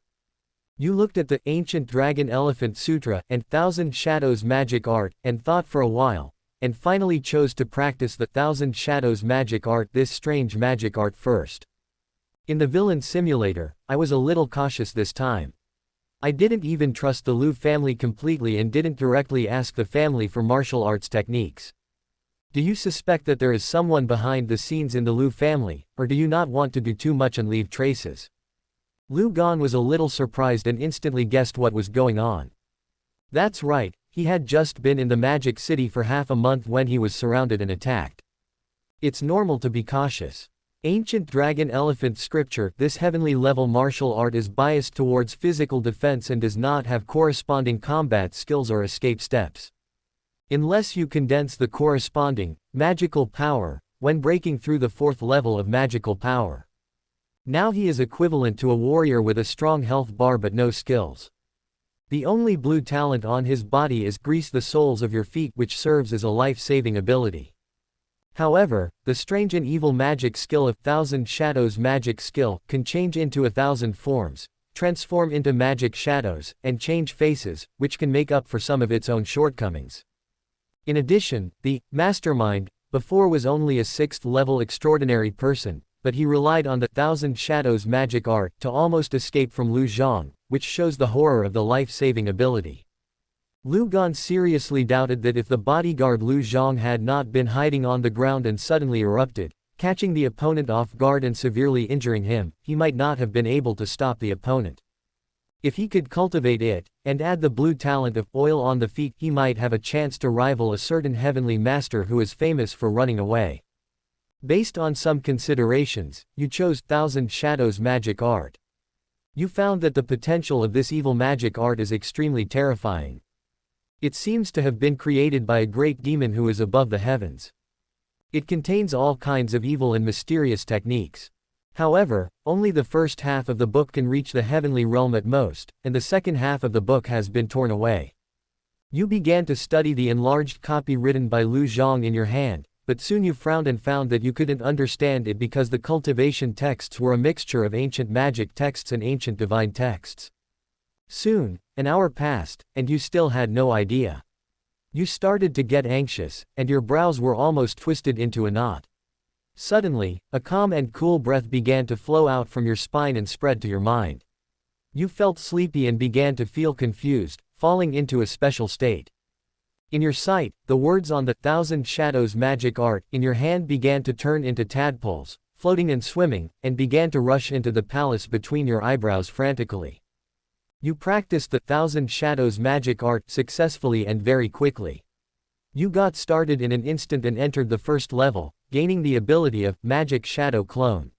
You looked at the Ancient Dragon Elephant Sutra and 1,000 Shadows magic art, and thought for a while, and finally chose to practice the 1,000 Shadows magic art, this strange magic art first. In the villain simulator, I was a little cautious this time. I didn't even trust the Liu family completely and didn't directly ask the family for martial arts techniques. Do you suspect that there is someone behind the scenes in the Liu family, or do you not want to do too much and leave traces? Liu Gan was a little surprised and instantly guessed what was going on. That's right, he had just been in the Magic City for half a month when he was surrounded and attacked. It's normal to be cautious. Ancient Dragon Elephant Scripture, this heavenly level martial art is biased towards physical defense and does not have corresponding combat skills or escape steps. unless you condense the corresponding magical power when breaking through the 4th level of magical power. Now he is equivalent to a warrior with a strong health bar but no skills. The only blue talent on his body is grease the soles of your feet, which serves as a life-saving ability. However, the strange and evil magic skill of 1000 Shadows magic skill can change into 1000 forms, transform into magic shadows, and change faces, which can make up for some of its own shortcomings. In addition, the mastermind before was only a 6th level extraordinary person, but he relied on the 1000 Shadows magic art to almost escape from Liu Zhang, which shows the horror of the life-saving ability. Liu Gan seriously doubted that if the bodyguard Liu Zhang had not been hiding on the ground and suddenly erupted, catching the opponent off guard and severely injuring him, he might not have been able to stop the opponent. If he could cultivate it, and add the blue talent of oil on the feet, he might have a chance to rival a certain heavenly master who is famous for running away. Based on some considerations, you chose 1000 Shadows magic art. You found that the potential of this evil magic art is extremely terrifying. It seems to have been created by a great demon who is above the heavens. It contains all kinds of evil and mysterious techniques. However, only the first half of the book can reach the heavenly realm at most, and the second half of the book has been torn away. You began to study the enlarged copy written by Liu Zhang in your hand, but soon you frowned and found that you couldn't understand it because the cultivation texts were a mixture of ancient magic texts and ancient divine texts. Soon, an hour passed, and you still had no idea. You started to get anxious, and your brows were almost twisted into a knot. Suddenly, a calm and cool breath began to flow out from your spine and spread to your mind. You felt sleepy and began to feel confused, falling into a special state. In your sight, the words on the 1000 Shadows magic art in your hand began to turn into tadpoles, floating and swimming, and began to rush into the palace between your eyebrows frantically. You practiced the 1000 Shadows magic art successfully and very quickly. You got started in an instant and entered the 1st level, gaining the ability of Magic Shadow Clone.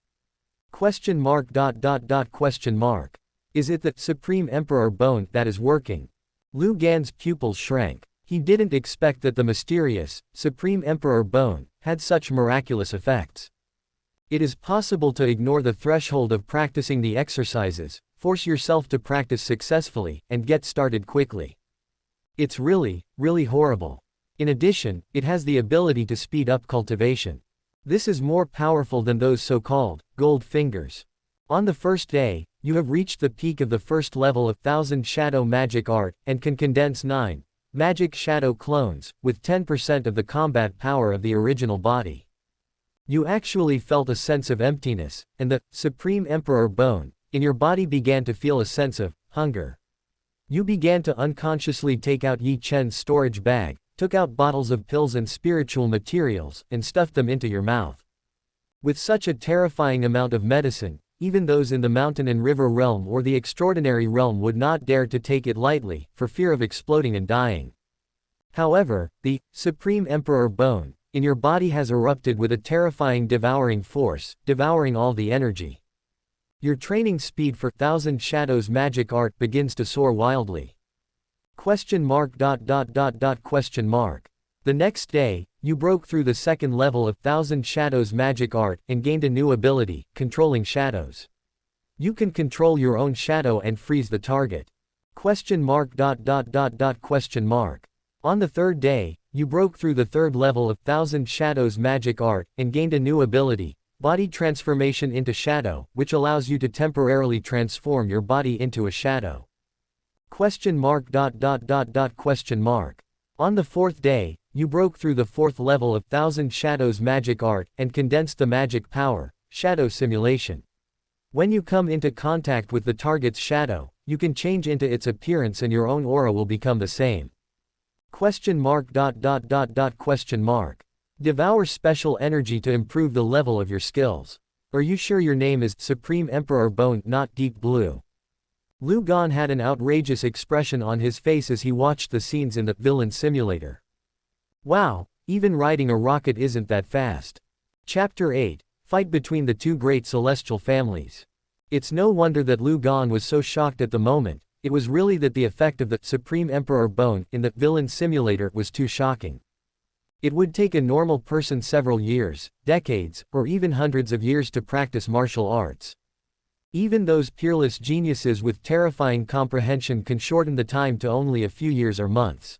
Question mark. Is it the Supreme Emperor Bone that is working? Liu Gan's pupils shrank. He didn't expect that the mysterious, Supreme Emperor Bone had such miraculous effects. It is possible to ignore the threshold of practicing the exercises, force yourself to practice successfully, and get started quickly. It's really horrible. In addition, it has the ability to speed up cultivation. This is more powerful than those so-called gold fingers. On the first day, you have reached the peak of the 1st level of 1000 Shadow magic art, and can condense 9 Magic Shadow clones, with 10% of the combat power of the original body. You actually felt a sense of emptiness, and the Supreme Emperor Bone in your body began to feel a sense of hunger. You began to unconsciously take out Yi Chen's storage bag, took out bottles of pills and spiritual materials, and stuffed them into your mouth. With such a terrifying amount of medicine, even those in the mountain and river realm or the extraordinary realm would not dare to take it lightly, for fear of exploding and dying. However, the Supreme Emperor Bone in your body has erupted with a terrifying devouring force, devouring all the energy. Your training speed for 1000 Shadows magic art begins to soar wildly. The next day, you broke through the 2nd level of 1000 Shadows magic art and gained a new ability, controlling shadows. You can control your own shadow and freeze the target. On the 3rd day, you broke through the 3rd level of 1000 Shadows magic art and gained a new ability, body transformation into shadow, which allows you to temporarily transform your body into a shadow. On the 4th day, you broke through the 4th level of 1000 Shadows magic art and condensed the magic power, shadow simulation. When you come into contact with the target's shadow, you can change into its appearance and your own aura will become the same. Devour special energy to improve the level of your skills. Are you sure your name is Supreme Emperor Bone, not Deep Blue? Liu Gan had an outrageous expression on his face as he watched the scenes in the villain simulator. Wow, even riding a rocket isn't that fast. Chapter 8, Fight between the two great celestial families. It's no wonder that Liu Gan was so shocked at the moment. It was really that the effect of the Supreme Emperor Bone in the villain simulator was too shocking. It would take a normal person several years, decades, or even hundreds of years to practice martial arts. Even those peerless geniuses with terrifying comprehension can shorten the time to only a few years or months.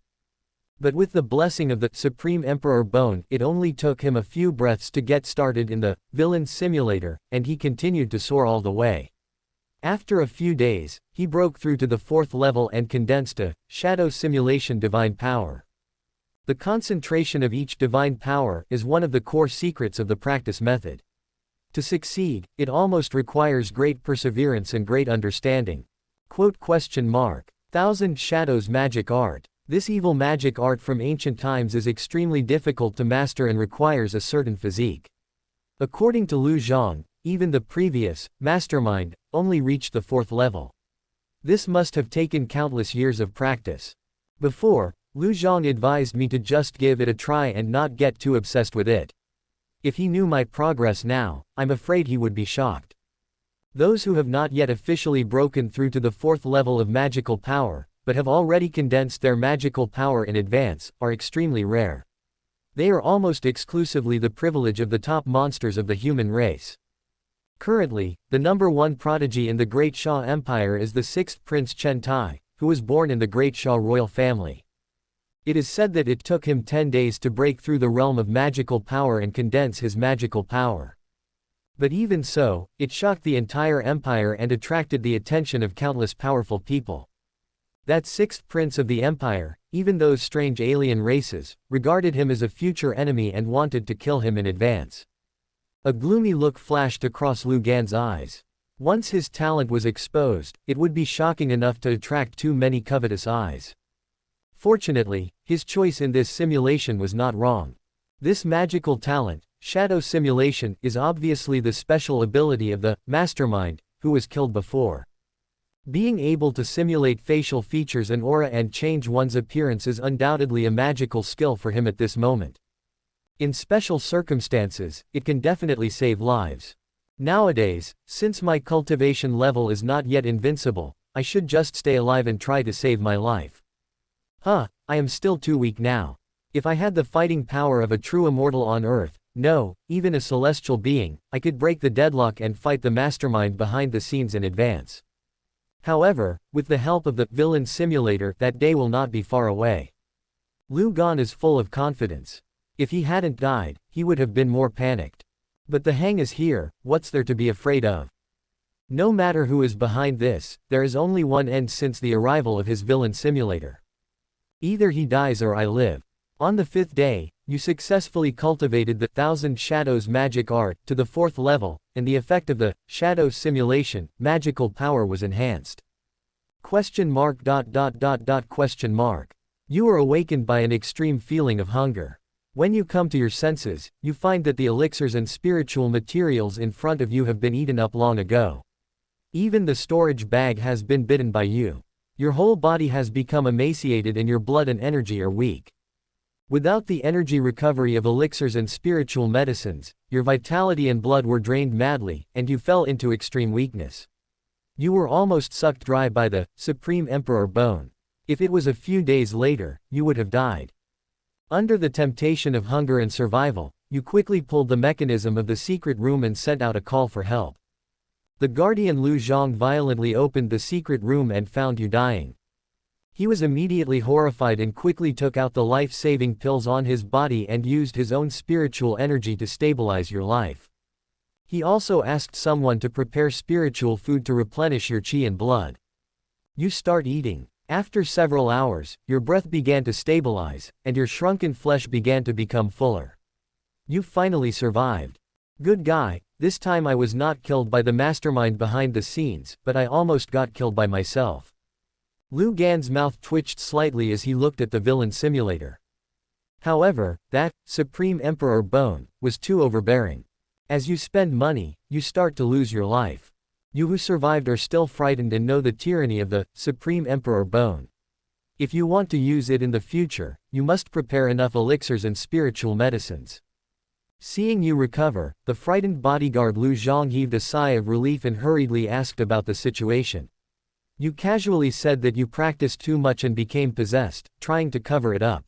But with the blessing of the Supreme Emperor Bone, it only took him a few breaths to get started in the villain simulator, and he continued to soar all the way. After a few days, he broke through to the 4th level and condensed a shadow simulation divine power. The concentration of each divine power is one of the core secrets of the practice method. To succeed, it almost requires great perseverance and great understanding. Thousand Shadows Magic Art. This evil magic art from ancient times is extremely difficult to master and requires a certain physique. According to Liu Zhang, even the previous mastermind only reached the 4th level. This must have taken countless years of practice. Before, Liu Zhang advised me to just give it a try and not get too obsessed with it. If he knew my progress now, I'm afraid he would be shocked. Those who have not yet officially broken through to the 4th level of magical power, but have already condensed their magical power in advance, are extremely rare. They are almost exclusively the privilege of the top monsters of the human race. Currently, the #1 prodigy in the Great Xia Empire is the 6th Prince Chen Tai, who was born in the Great Xia royal family. It is said that it took him 10 days to break through the realm of magical power and condense his magical power. But even so, it shocked the entire empire and attracted the attention of countless powerful people. That 6th prince of the empire, even those strange alien races, regarded him as a future enemy and wanted to kill him in advance. A gloomy look flashed across Liu Gan's eyes. Once his talent was exposed, it would be shocking enough to attract too many covetous eyes. Fortunately, his choice in this simulation was not wrong. This magical talent, shadow simulation, is obviously the special ability of the mastermind, who was killed before. Being able to simulate facial features and aura and change one's appearance is undoubtedly a magical skill for him at this moment. In special circumstances, it can definitely save lives. Nowadays, since my cultivation level is not yet invincible, I should just stay alive and try to save my life. I am still too weak now. If I had the fighting power of a true immortal on Earth, no, even a celestial being, I could break the deadlock and fight the mastermind behind the scenes in advance. However, with the help of the villain simulator, that day will not be far away. Liu Gan is full of confidence. If he hadn't died, he would have been more panicked. But the hang is here, what's there to be afraid of? No matter who is behind this, there is only one end since the arrival of his villain simulator. Either he dies or I live. On the 5th day, you successfully cultivated the 1000 Shadows magic art to the 4th level, and the effect of the shadow simulation magical power was enhanced. You are awakened by an extreme feeling of hunger. When you come to your senses, you find that the elixirs and spiritual materials in front of you have been eaten up long ago. Even the storage bag has been bitten by you. Your whole body has become emaciated and your blood and energy are weak. Without the energy recovery of elixirs and spiritual medicines, your vitality and blood were drained madly, and you fell into extreme weakness. You were almost sucked dry by the Supreme Emperor Bone. If it was a few days later, you would have died. Under the temptation of hunger and survival, you quickly pulled the mechanism of the secret room and sent out a call for help. The guardian Liu Zhang violently opened the secret room and found you dying. He was immediately horrified and quickly took out the life-saving pills on his body and used his own spiritual energy to stabilize your life. He also asked someone to prepare spiritual food to replenish your chi and blood. You start eating. After several hours, your breath began to stabilize, and your shrunken flesh began to become fuller. You finally survived. Good guy, this time I was not killed by the mastermind behind the scenes, but I almost got killed by myself. Liu Gan's mouth twitched slightly as he looked at the villain simulator. However, that Supreme Emperor Bone was too overbearing. As you spend money, you start to lose your life. You who survived are still frightened and know the tyranny of the Supreme Emperor Bone. If you want to use it in the future, you must prepare enough elixirs and spiritual medicines. Seeing you recover, the frightened bodyguard Liu Zhang heaved a sigh of relief and hurriedly asked about the situation. You casually said that you practiced too much and became possessed, trying to cover it up.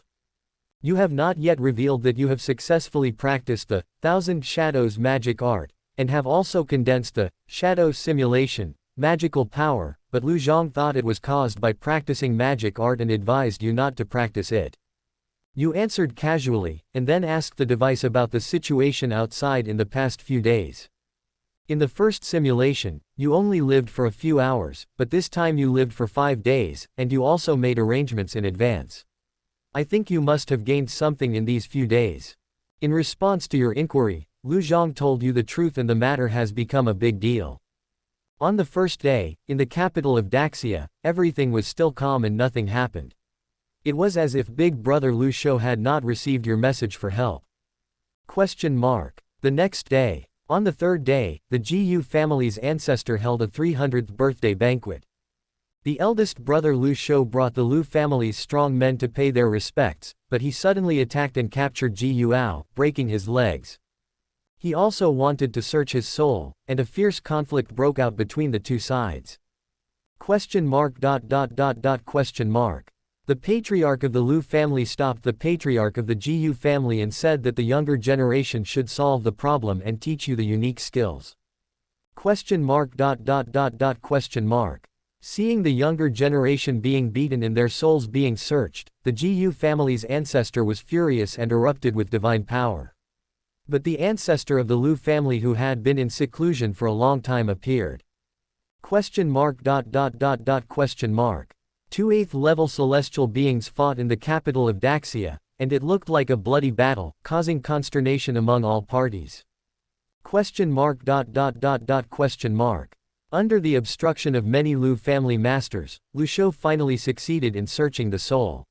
You have not yet revealed that you have successfully practiced the Thousand Shadows magic art, and have also condensed the shadow simulation, magical power, but Lu Zhang thought it was caused by practicing magic art and advised you not to practice it. You answered casually, and then asked the device about the situation outside in the past few days. In the first simulation, you only lived for a few hours, but this time you lived for 5 days, and you also made arrangements in advance. I think you must have gained something in these few days. In response to your inquiry, Lu Zhang told you the truth and the matter has become a big deal. On the first day, in the capital of Daxia, everything was still calm and nothing happened. It was as if Big Brother Lu Shou had not received your message for help. The next day. On the third day, the Gu family's ancestor held a 300th birthday banquet. The eldest brother Lu Shou brought the Lu family's strong men to pay their respects, but he suddenly attacked and captured Ji Yuao, breaking his legs. He also wanted to search his soul, and a fierce conflict broke out between the two sides. The patriarch of the Lu family stopped the patriarch of the Gu family and said that the younger generation should solve the problem and teach you the unique skills. Seeing the younger generation being beaten and their souls being searched, the Gu family's ancestor was furious and erupted with divine power. But the ancestor of the Lu family who had been in seclusion for a long time appeared. 2 8th-level celestial beings fought in the capital of Daxia, and it looked like a bloody battle, causing consternation among all parties. Under the obstruction of many Lu family masters, Lu Shou finally succeeded in searching the soul.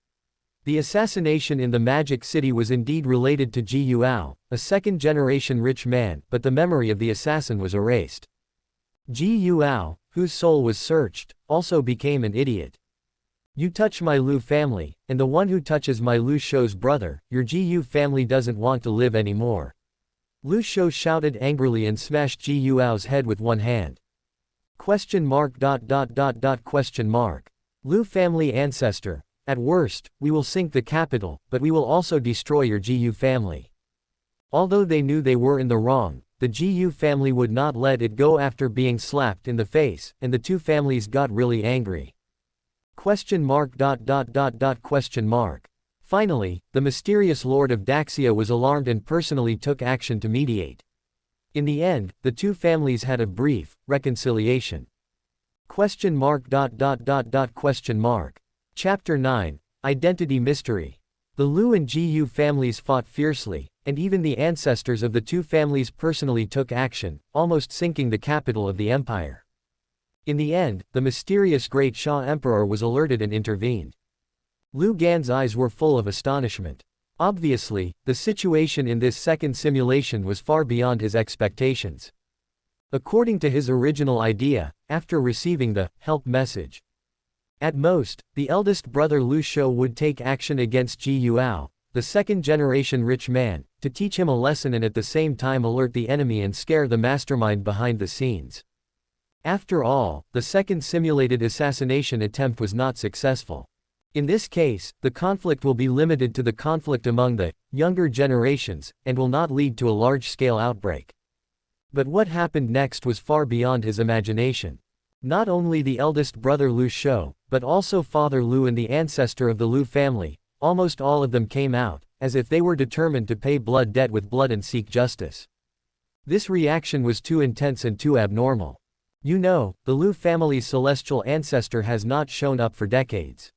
The assassination in the Magic City was indeed related to Ji Yuao, a second-generation rich man, but the memory of the assassin was erased. Ji Yuao, whose soul was searched, also became an idiot. You touch my Lu family, and the one who touches my Lu Shou's brother, your Ji family doesn't want to live anymore. Lu Shou shouted angrily and smashed Ji Yuao's head with one hand. Lu family ancestor, at worst, we will sink the capital, but we will also destroy your Gu family. Although they knew they were in the wrong, the Gu family would not let it go after being slapped in the face, and the two families got really angry. Finally, the mysterious Lord of Daxia was alarmed and personally took action to mediate. In the end, the two families had a brief reconciliation. Chapter 9. Identity Mystery. The Lu and Gu families fought fiercely, and even the ancestors of the two families personally took action, almost sinking the capital of the empire. In the end, the mysterious Great Xia Emperor was alerted and intervened. Lu Gan's eyes were full of astonishment. Obviously, the situation in this second simulation was far beyond his expectations. According to his original idea, after receiving the help message, at most, the eldest brother Lu Shou would take action against Ji Yuao, the second-generation rich man, to teach him a lesson and at the same time alert the enemy and scare the mastermind behind the scenes. After all, the second simulated assassination attempt was not successful. In this case, the conflict will be limited to the conflict among the younger generations, and will not lead to a large-scale outbreak. But what happened next was far beyond his imagination. Not only the eldest brother Lu Shou, but also Father Lu and the ancestor of the Lu family, almost all of them came out, as if they were determined to pay blood debt with blood and seek justice. This reaction was too intense and too abnormal. You know, the Lu family's celestial ancestor has not shown up for decades.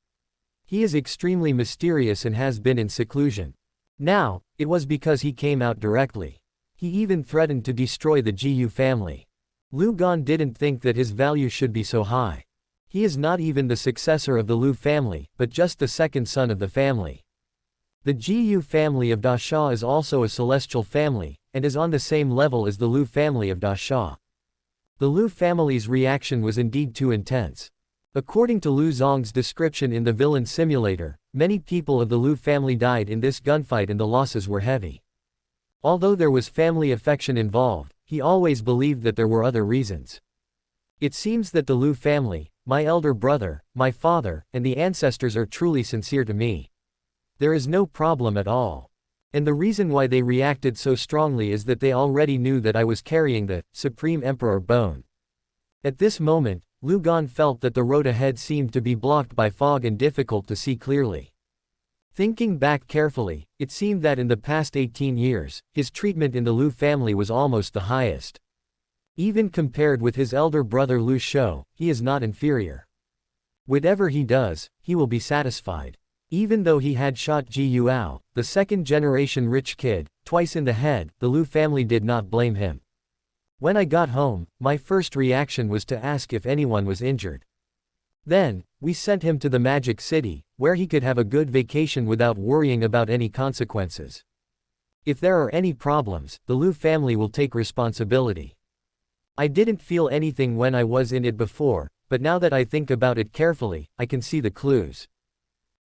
He is extremely mysterious and has been in seclusion. Now, it was because he came out directly. He even threatened to destroy the Gu family. Lu Gan didn't think that his value should be so high. He is not even the successor of the Lu family, but just the second son of the family. The Gu family of Dasha is also a celestial family, and is on the same level as the Lu family of Dasha. The Lu family's reaction was indeed too intense. According to Lu Zong's description in the villain simulator, many people of the Lu family died in this gunfight and the losses were heavy. Although there was family affection involved, he always believed that there were other reasons. It seems that the Lu family, my elder brother, my father, and the ancestors are truly sincere to me. There is no problem at all. And the reason why they reacted so strongly is that they already knew that I was carrying the Supreme Emperor bone. At this moment, Lu Gan felt that the road ahead seemed to be blocked by fog and difficult to see clearly. Thinking back carefully, it seemed that in the past 18 years, his treatment in the Liu family was almost the highest. Even compared with his elder brother Liu Shou, he is not inferior. Whatever he does, he will be satisfied. Even though he had shot Ji Yuao, the second-generation rich kid, twice in the head, the Liu family did not blame him. When I got home, my first reaction was to ask if anyone was injured. Then, we sent him to the Magic City, where he could have a good vacation without worrying about any consequences. If there are any problems, the Liu family will take responsibility. I didn't feel anything when I was in it before, but now that I think about it carefully, I can see the clues.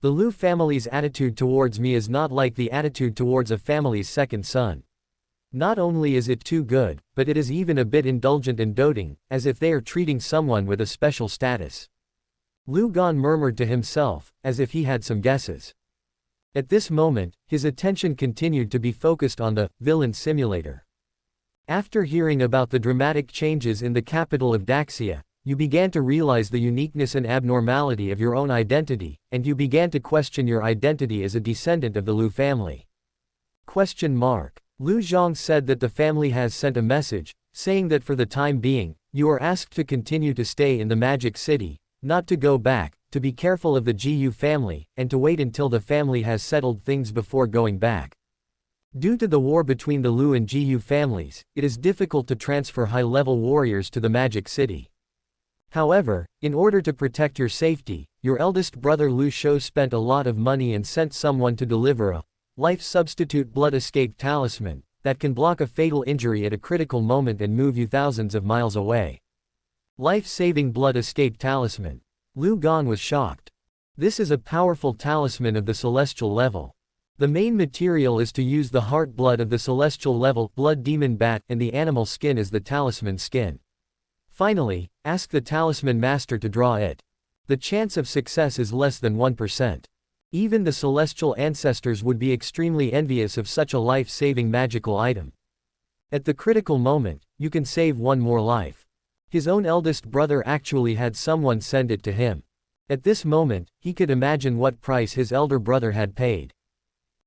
The Liu family's attitude towards me is not like the attitude towards a family's second son. Not only is it too good, but it is even a bit indulgent and doting, as if they are treating someone with a special status. Lu Gan murmured to himself, as if he had some guesses. At this moment, his attention continued to be focused on the villain simulator. After hearing about the dramatic changes in the capital of Daxia, you began to realize the uniqueness and abnormality of your own identity, and you began to question your identity as a descendant of the Liu family. Liu Zhang said that the family has sent a message, saying that for the time being, you are asked to continue to stay in the Magic City, not to go back, to be careful of the Jiyu family, and to wait until the family has settled things before going back. Due to the war between the Liu and Jiyu families, it is difficult to transfer high-level warriors to the Magic City. However, in order to protect your safety, your eldest brother Liu Shou spent a lot of money and sent someone to deliver a life substitute blood escape talisman that can block a fatal injury at a critical moment and move you thousands of miles away. Life-saving blood escape talisman. Lu Gan was shocked. This is a powerful talisman of the celestial level. The main material is to use the heart blood of the celestial level blood demon bat, and the animal skin is the talisman skin. Finally, ask the talisman master to draw it. The chance of success is less than 1%. Even the celestial ancestors would be extremely envious of such a life-saving magical item. At the critical moment, you can save one more life. His own eldest brother actually had someone send it to him. At this moment, he could imagine what price his elder brother had paid.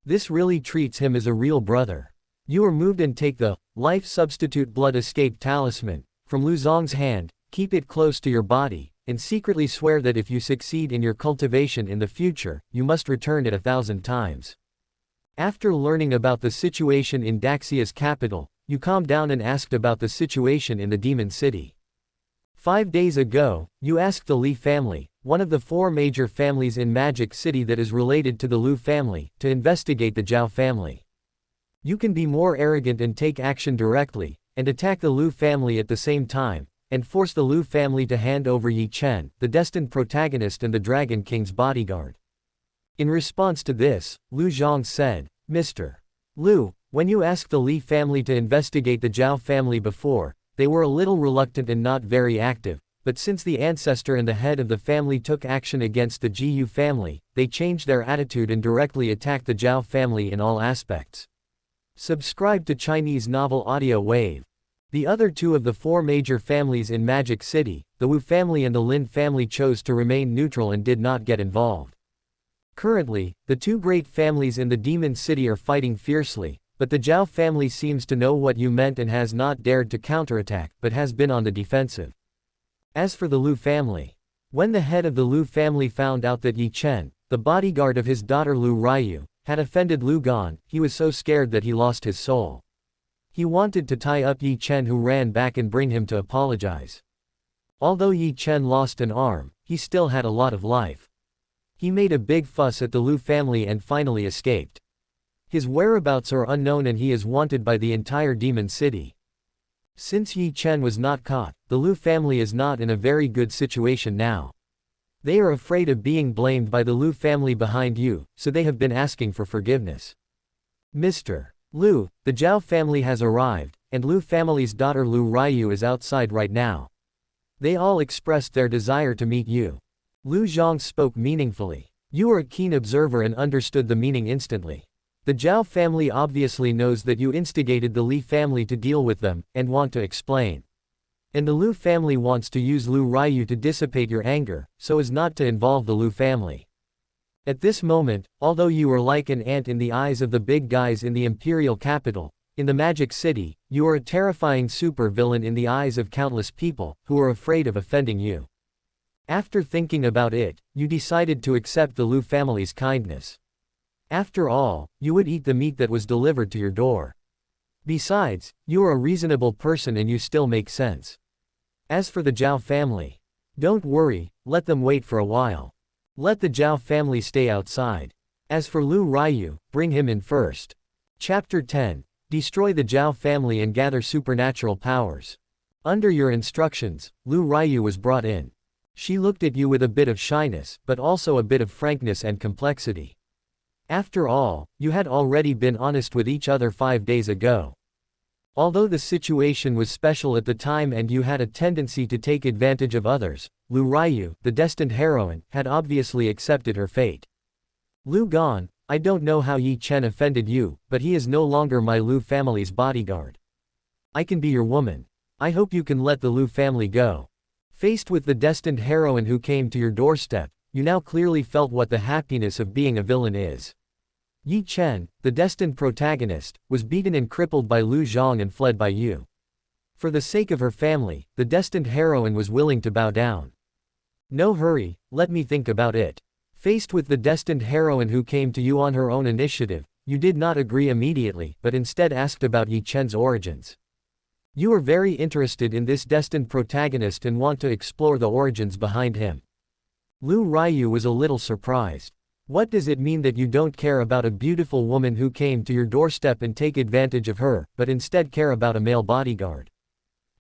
This really treats him as a real brother. You are moved and take the life substitute blood escape talisman from Lu Zong's hand, keep it close to your body, and secretly swear that if you succeed in your cultivation in the future, you must return it 1,000 times. After learning about the situation in Daxia's capital, you calmed down and asked about the situation in the Demon City. 5 days ago, you asked the Li family, one of the 4 major families in Magic City that is related to the Liu family, to investigate the Zhao family. You can be more arrogant and take action directly, and attack the Liu family at the same time, and force the Liu family to hand over Yi Chen, the destined protagonist and the Dragon King's bodyguard. In response to this, Liu Zhang said, Mr. Liu, when you asked the Li family to investigate the Zhao family before, they were a little reluctant and not very active, but since the ancestor and the head of the family took action against the Jiyu family, they changed their attitude and directly attacked the Zhao family in all aspects. Subscribe to Chinese Novel Audio Wave. The other 2 of the 4 major families in Magic City, the Wu family and the Lin family, chose to remain neutral and did not get involved. Currently, the 2 great families in the Demon City are fighting fiercely, but the Zhao family seems to know what you meant and has not dared to counterattack, but has been on the defensive. As for the Liu family, when the head of the Liu family found out that Yi Chen, the bodyguard of his daughter Liu Ruyue, had offended Lu Gan, he was so scared that he lost his soul. He wanted to tie up Yi Chen, who ran back and bring him to apologize. Although Yi Chen lost an arm, he still had a lot of life. He made a big fuss at the Liu family and finally escaped. His whereabouts are unknown and he is wanted by the entire Demon City. Since Yi Chen was not caught, the Liu family is not in a very good situation now. They are afraid of being blamed by the Liu family behind you, so they have been asking for forgiveness. Mr. Liu, the Zhao family has arrived, and Liu family's daughter Liu Ruyue is outside right now. They all expressed their desire to meet you. Lu Zhang spoke meaningfully. You were a keen observer and understood the meaning instantly. The Zhao family obviously knows that you instigated the Li family to deal with them, and want to explain. And the Liu family wants to use Liu Ruyue to dissipate your anger, so as not to involve the Liu family. At this moment, although you were like an ant in the eyes of the big guys in the imperial capital, in the Magic City, you are a terrifying super-villain in the eyes of countless people, who are afraid of offending you. After thinking about it, you decided to accept the Liu family's kindness. After all, you would eat the meat that was delivered to your door. Besides, you are a reasonable person and you still make sense. As for the Zhao family, don't worry, let them wait for a while. Let the Zhao family stay outside. As for Liu Ruyue, bring him in first. Chapter 10. Destroy the Zhao family and gather supernatural powers. Under your instructions, Liu Ruyue was brought in. She looked at you with a bit of shyness, but also a bit of frankness and complexity. After all, you had already been honest with each other 5 days ago. Although the situation was special at the time and you had a tendency to take advantage of others, Liu Ruyue, the destined heroine, had obviously accepted her fate. Liu Gan, I don't know how Yi Chen offended you, but he is no longer my Liu family's bodyguard. I can be your woman. I hope you can let the Liu family go. Faced with the destined heroine who came to your doorstep, you now clearly felt what the happiness of being a villain is. Yi Chen, the destined protagonist, was beaten and crippled by Lu Zhang and fled by you. For the sake of her family, the destined heroine was willing to bow down. No hurry, let me think about it. Faced with the destined heroine who came to you on her own initiative, you did not agree immediately, but instead asked about Yi Chen's origins. You are very interested in this destined protagonist and want to explore the origins behind him. Liu Ruyue was a little surprised. What does it mean that you don't care about a beautiful woman who came to your doorstep and take advantage of her, but instead care about a male bodyguard?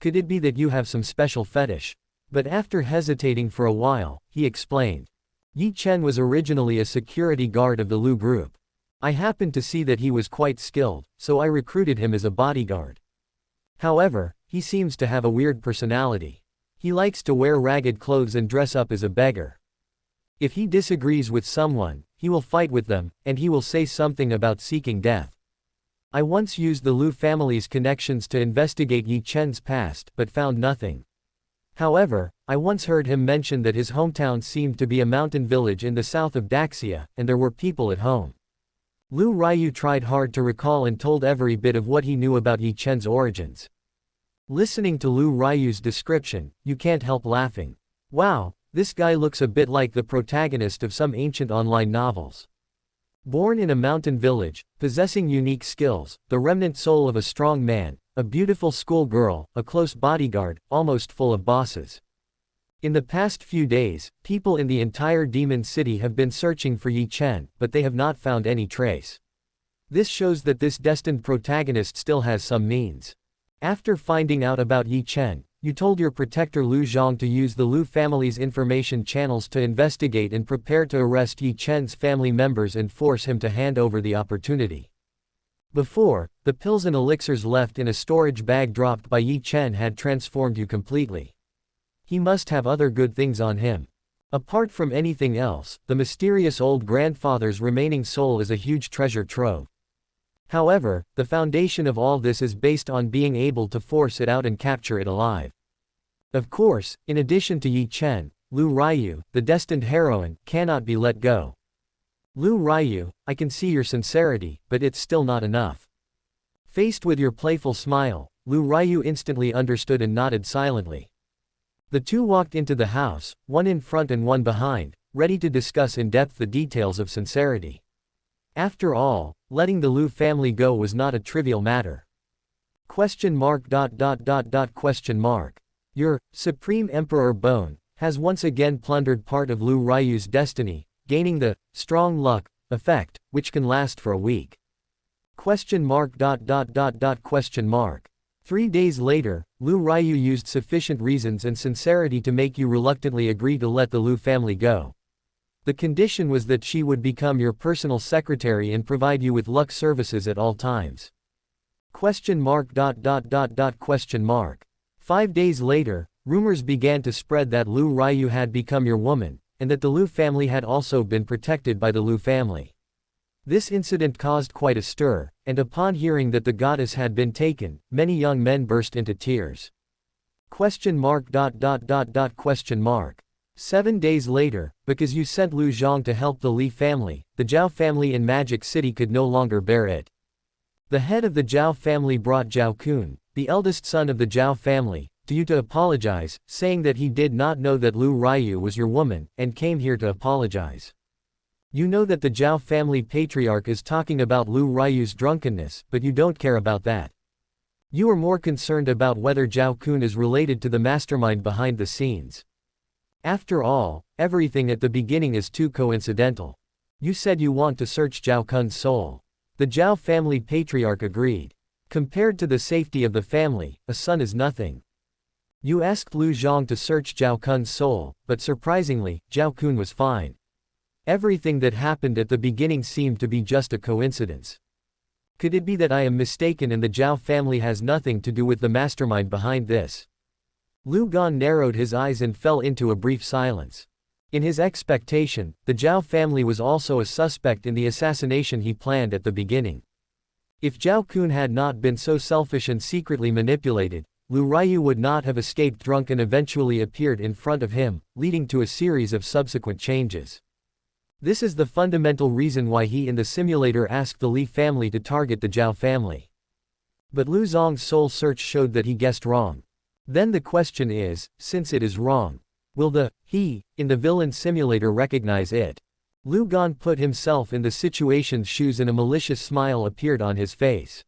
Could it be that you have some special fetish? But after hesitating for a while, he explained. Yi Chen was originally a security guard of the Liu group. I happened to see that he was quite skilled, so I recruited him as a bodyguard. However, he seems to have a weird personality. He likes to wear ragged clothes and dress up as a beggar. If he disagrees with someone, he will fight with them, and he will say something about seeking death. I once used the Liu family's connections to investigate Yi Chen's past, but found nothing. However, I once heard him mention that his hometown seemed to be a mountain village in the south of Daxia, and there were people at home. Liu Ruyue tried hard to recall and told every bit of what he knew about Yi Chen's origins. Listening to Liu Ryue's description, you can't help laughing. Wow, this guy looks a bit like the protagonist of some ancient online novels. Born in a mountain village, possessing unique skills, the remnant soul of a strong man, a beautiful schoolgirl, a close bodyguard, almost full of bosses. In the past few days, people in the entire Demon City have been searching for Yi Chen, but they have not found any trace. This shows that this destined protagonist still has some means. After finding out about Yi Chen, you told your protector Lu Zhang to use the Liu family's information channels to investigate and prepare to arrest Yi Chen's family members and force him to hand over the opportunity. Before, the pills and elixirs left in a storage bag dropped by Yi Chen had transformed you completely. He must have other good things on him. Apart from anything else, the mysterious old grandfather's remaining soul is a huge treasure trove. However, the foundation of all this is based on being able to force it out and capture it alive. Of course, in addition to Yi Chen, Liu Ruyue, the destined heroine, cannot be let go. Liu Ruyue, I can see your sincerity, but it's still not enough. Faced with your playful smile, Liu Ruyue instantly understood and nodded silently. The two walked into the house, one in front and one behind, ready to discuss in depth the details of sincerity. After all, letting the Liu family go was not a trivial matter. Your Supreme Emperor Bone has once again plundered part of Liu Ryue's destiny, gaining the strong luck effect, which can last for a week. 3 days later, Liu Ruyue used sufficient reasons and sincerity to make you reluctantly agree to let the Liu family go. The condition was that she would become your personal secretary and provide you with luck services at all times. 5 days later, Rumors began to spread that Liu Ruyue had become your woman, and that the Liu family had also been protected by the Liu family. This incident caused quite a stir, and upon hearing that the goddess had been taken, many young men burst into tears. 7 days later, because you sent Liu Zhang to help the Li family, the Zhao family in Magic City could no longer bear it. The head of the Zhao family brought Zhao Kun, the eldest son of the Zhao family, to you to apologize, saying that he did not know that Liu Ruyue was your woman, and came here to apologize. You know that the Zhao family patriarch is talking about Liu Ruyue's drunkenness, but you don't care about that. You are more concerned about whether Zhao Kun is related to the mastermind behind the scenes. After all, everything at the beginning is too coincidental. You said you want to search Zhao Kun's soul. The Zhao family patriarch agreed. Compared to the safety of the family, a son is nothing. You asked Liu Zhang to search Zhao Kun's soul, but surprisingly, Zhao Kun was fine. Everything that happened at the beginning seemed to be just a coincidence. Could it be that I am mistaken and the Zhao family has nothing to do with the mastermind behind this? Liu Gan narrowed his eyes and fell into a brief silence. In his expectation, the Zhao family was also a suspect in the assassination he planned at the beginning. If Zhao Kun had not been so selfish and secretly manipulated, Liu Ruyue would not have escaped drunk and eventually appeared in front of him, leading to a series of subsequent changes. This is the fundamental reason why he in the simulator asked the Li family to target the Zhao family. But Liu Zhang's soul search showed that he guessed wrong. Then the question is, since it is wrong, will the he in the villain simulator recognize it? Liu Gan put himself in the situation's shoes and a malicious smile appeared on his face.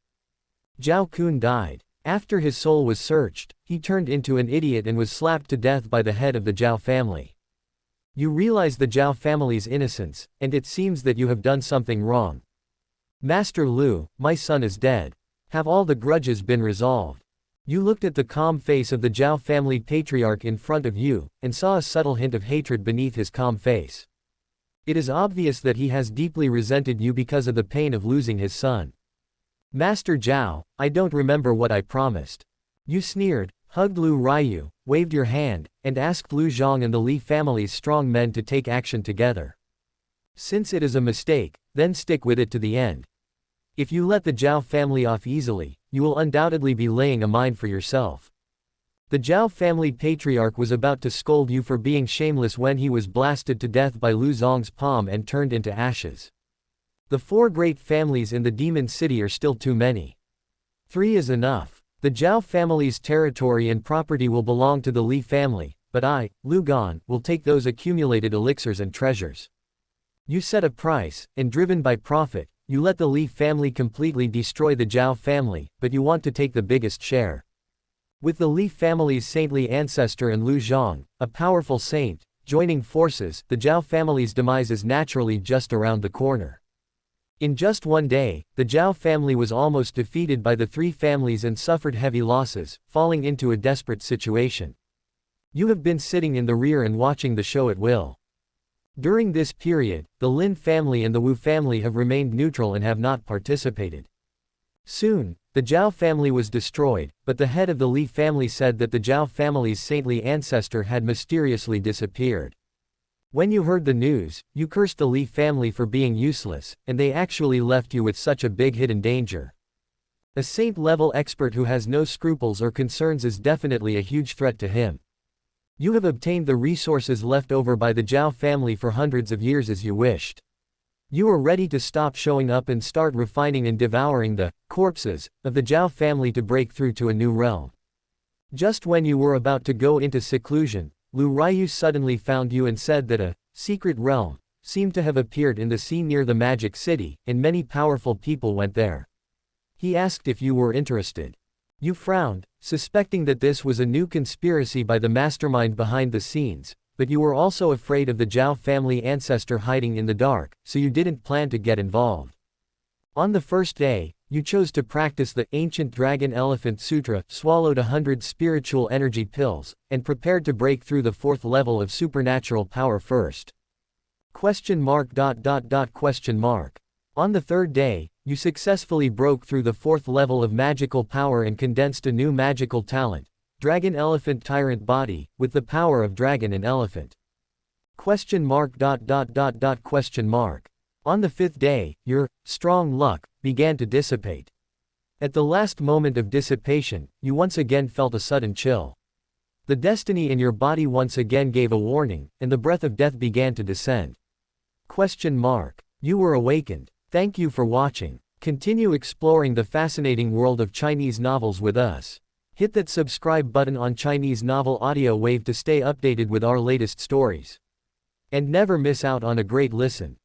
Zhao Kun died. After his soul was searched, he turned into an idiot and was slapped to death by the head of the Zhao family. You realize the Zhao family's innocence, and it seems that you have done something wrong. Master Liu, my son is dead. Have all the grudges been resolved? You looked at the calm face of the Zhao family patriarch in front of you, and saw a subtle hint of hatred beneath his calm face. It is obvious that he has deeply resented you because of the pain of losing his son. Master Zhao, I don't remember what I promised. You sneered, hugged Liu Ruyue, waved your hand, and asked Liu Zhang and the Li family's strong men to take action together. Since it is a mistake, then stick with it to the end. If you let the Zhao family off easily, you will undoubtedly be laying a mine for yourself. The Zhao family patriarch was about to scold you for being shameless when he was blasted to death by Liu Zhang's palm and turned into ashes. The 4 great families in the Demon City are still too many. 3 is enough. The Zhao family's territory and property will belong to the Li family, but I, Liu Gan, will take those accumulated elixirs and treasures. You set a price, and driven by profit, you let the Li family completely destroy the Zhao family, but you want to take the biggest share. With the Li family's saintly ancestor and Liu Zhang, a powerful saint, joining forces, the Zhao family's demise is naturally just around the corner. In just one day, the Zhao family was almost defeated by the 3 families and suffered heavy losses, falling into a desperate situation. You have been sitting in the rear and watching the show at will. During this period, the Lin family and the Wu family have remained neutral and have not participated. Soon, the Zhao family was destroyed, but the head of the Li family said that the Zhao family's saintly ancestor had mysteriously disappeared. When you heard the news, you cursed the Li family for being useless, and they actually left you with such a big hidden danger. A saint-level expert who has no scruples or concerns is definitely a huge threat to him. You have obtained the resources left over by the Zhao family for hundreds of years as you wished. You are ready to stop showing up and start refining and devouring the corpses of the Zhao family to break through to a new realm. Just when you were about to go into seclusion, Liu Ruyue suddenly found you and said that a secret realm seemed to have appeared in the sea near the Magic City, and many powerful people went there. He asked if you were interested. You frowned, suspecting that this was a new conspiracy by the mastermind behind the scenes, but you were also afraid of the Zhao family ancestor hiding in the dark, so you didn't plan to get involved. On the first day, you chose to practice the ancient Dragon Elephant Sutra, swallowed 100 spiritual energy pills, and prepared to break through the 4th level of supernatural power first. On the 3rd day, you successfully broke through the 4th level of magical power and condensed a new magical talent, Dragon elephant tyrant body, with the power of dragon and elephant. Question mark. Question mark. On the fifth day, your strong luck began to dissipate. At the last moment of dissipation, you once again felt a sudden chill. The destiny in your body once again gave a warning, and the breath of death began to descend. Question mark. You were awakened. Thank you for watching. Continue exploring the fascinating world of Chinese novels with us. Hit that subscribe button on Chinese Novel Audio Wave to stay updated with our latest stories. And never miss out on a great listen.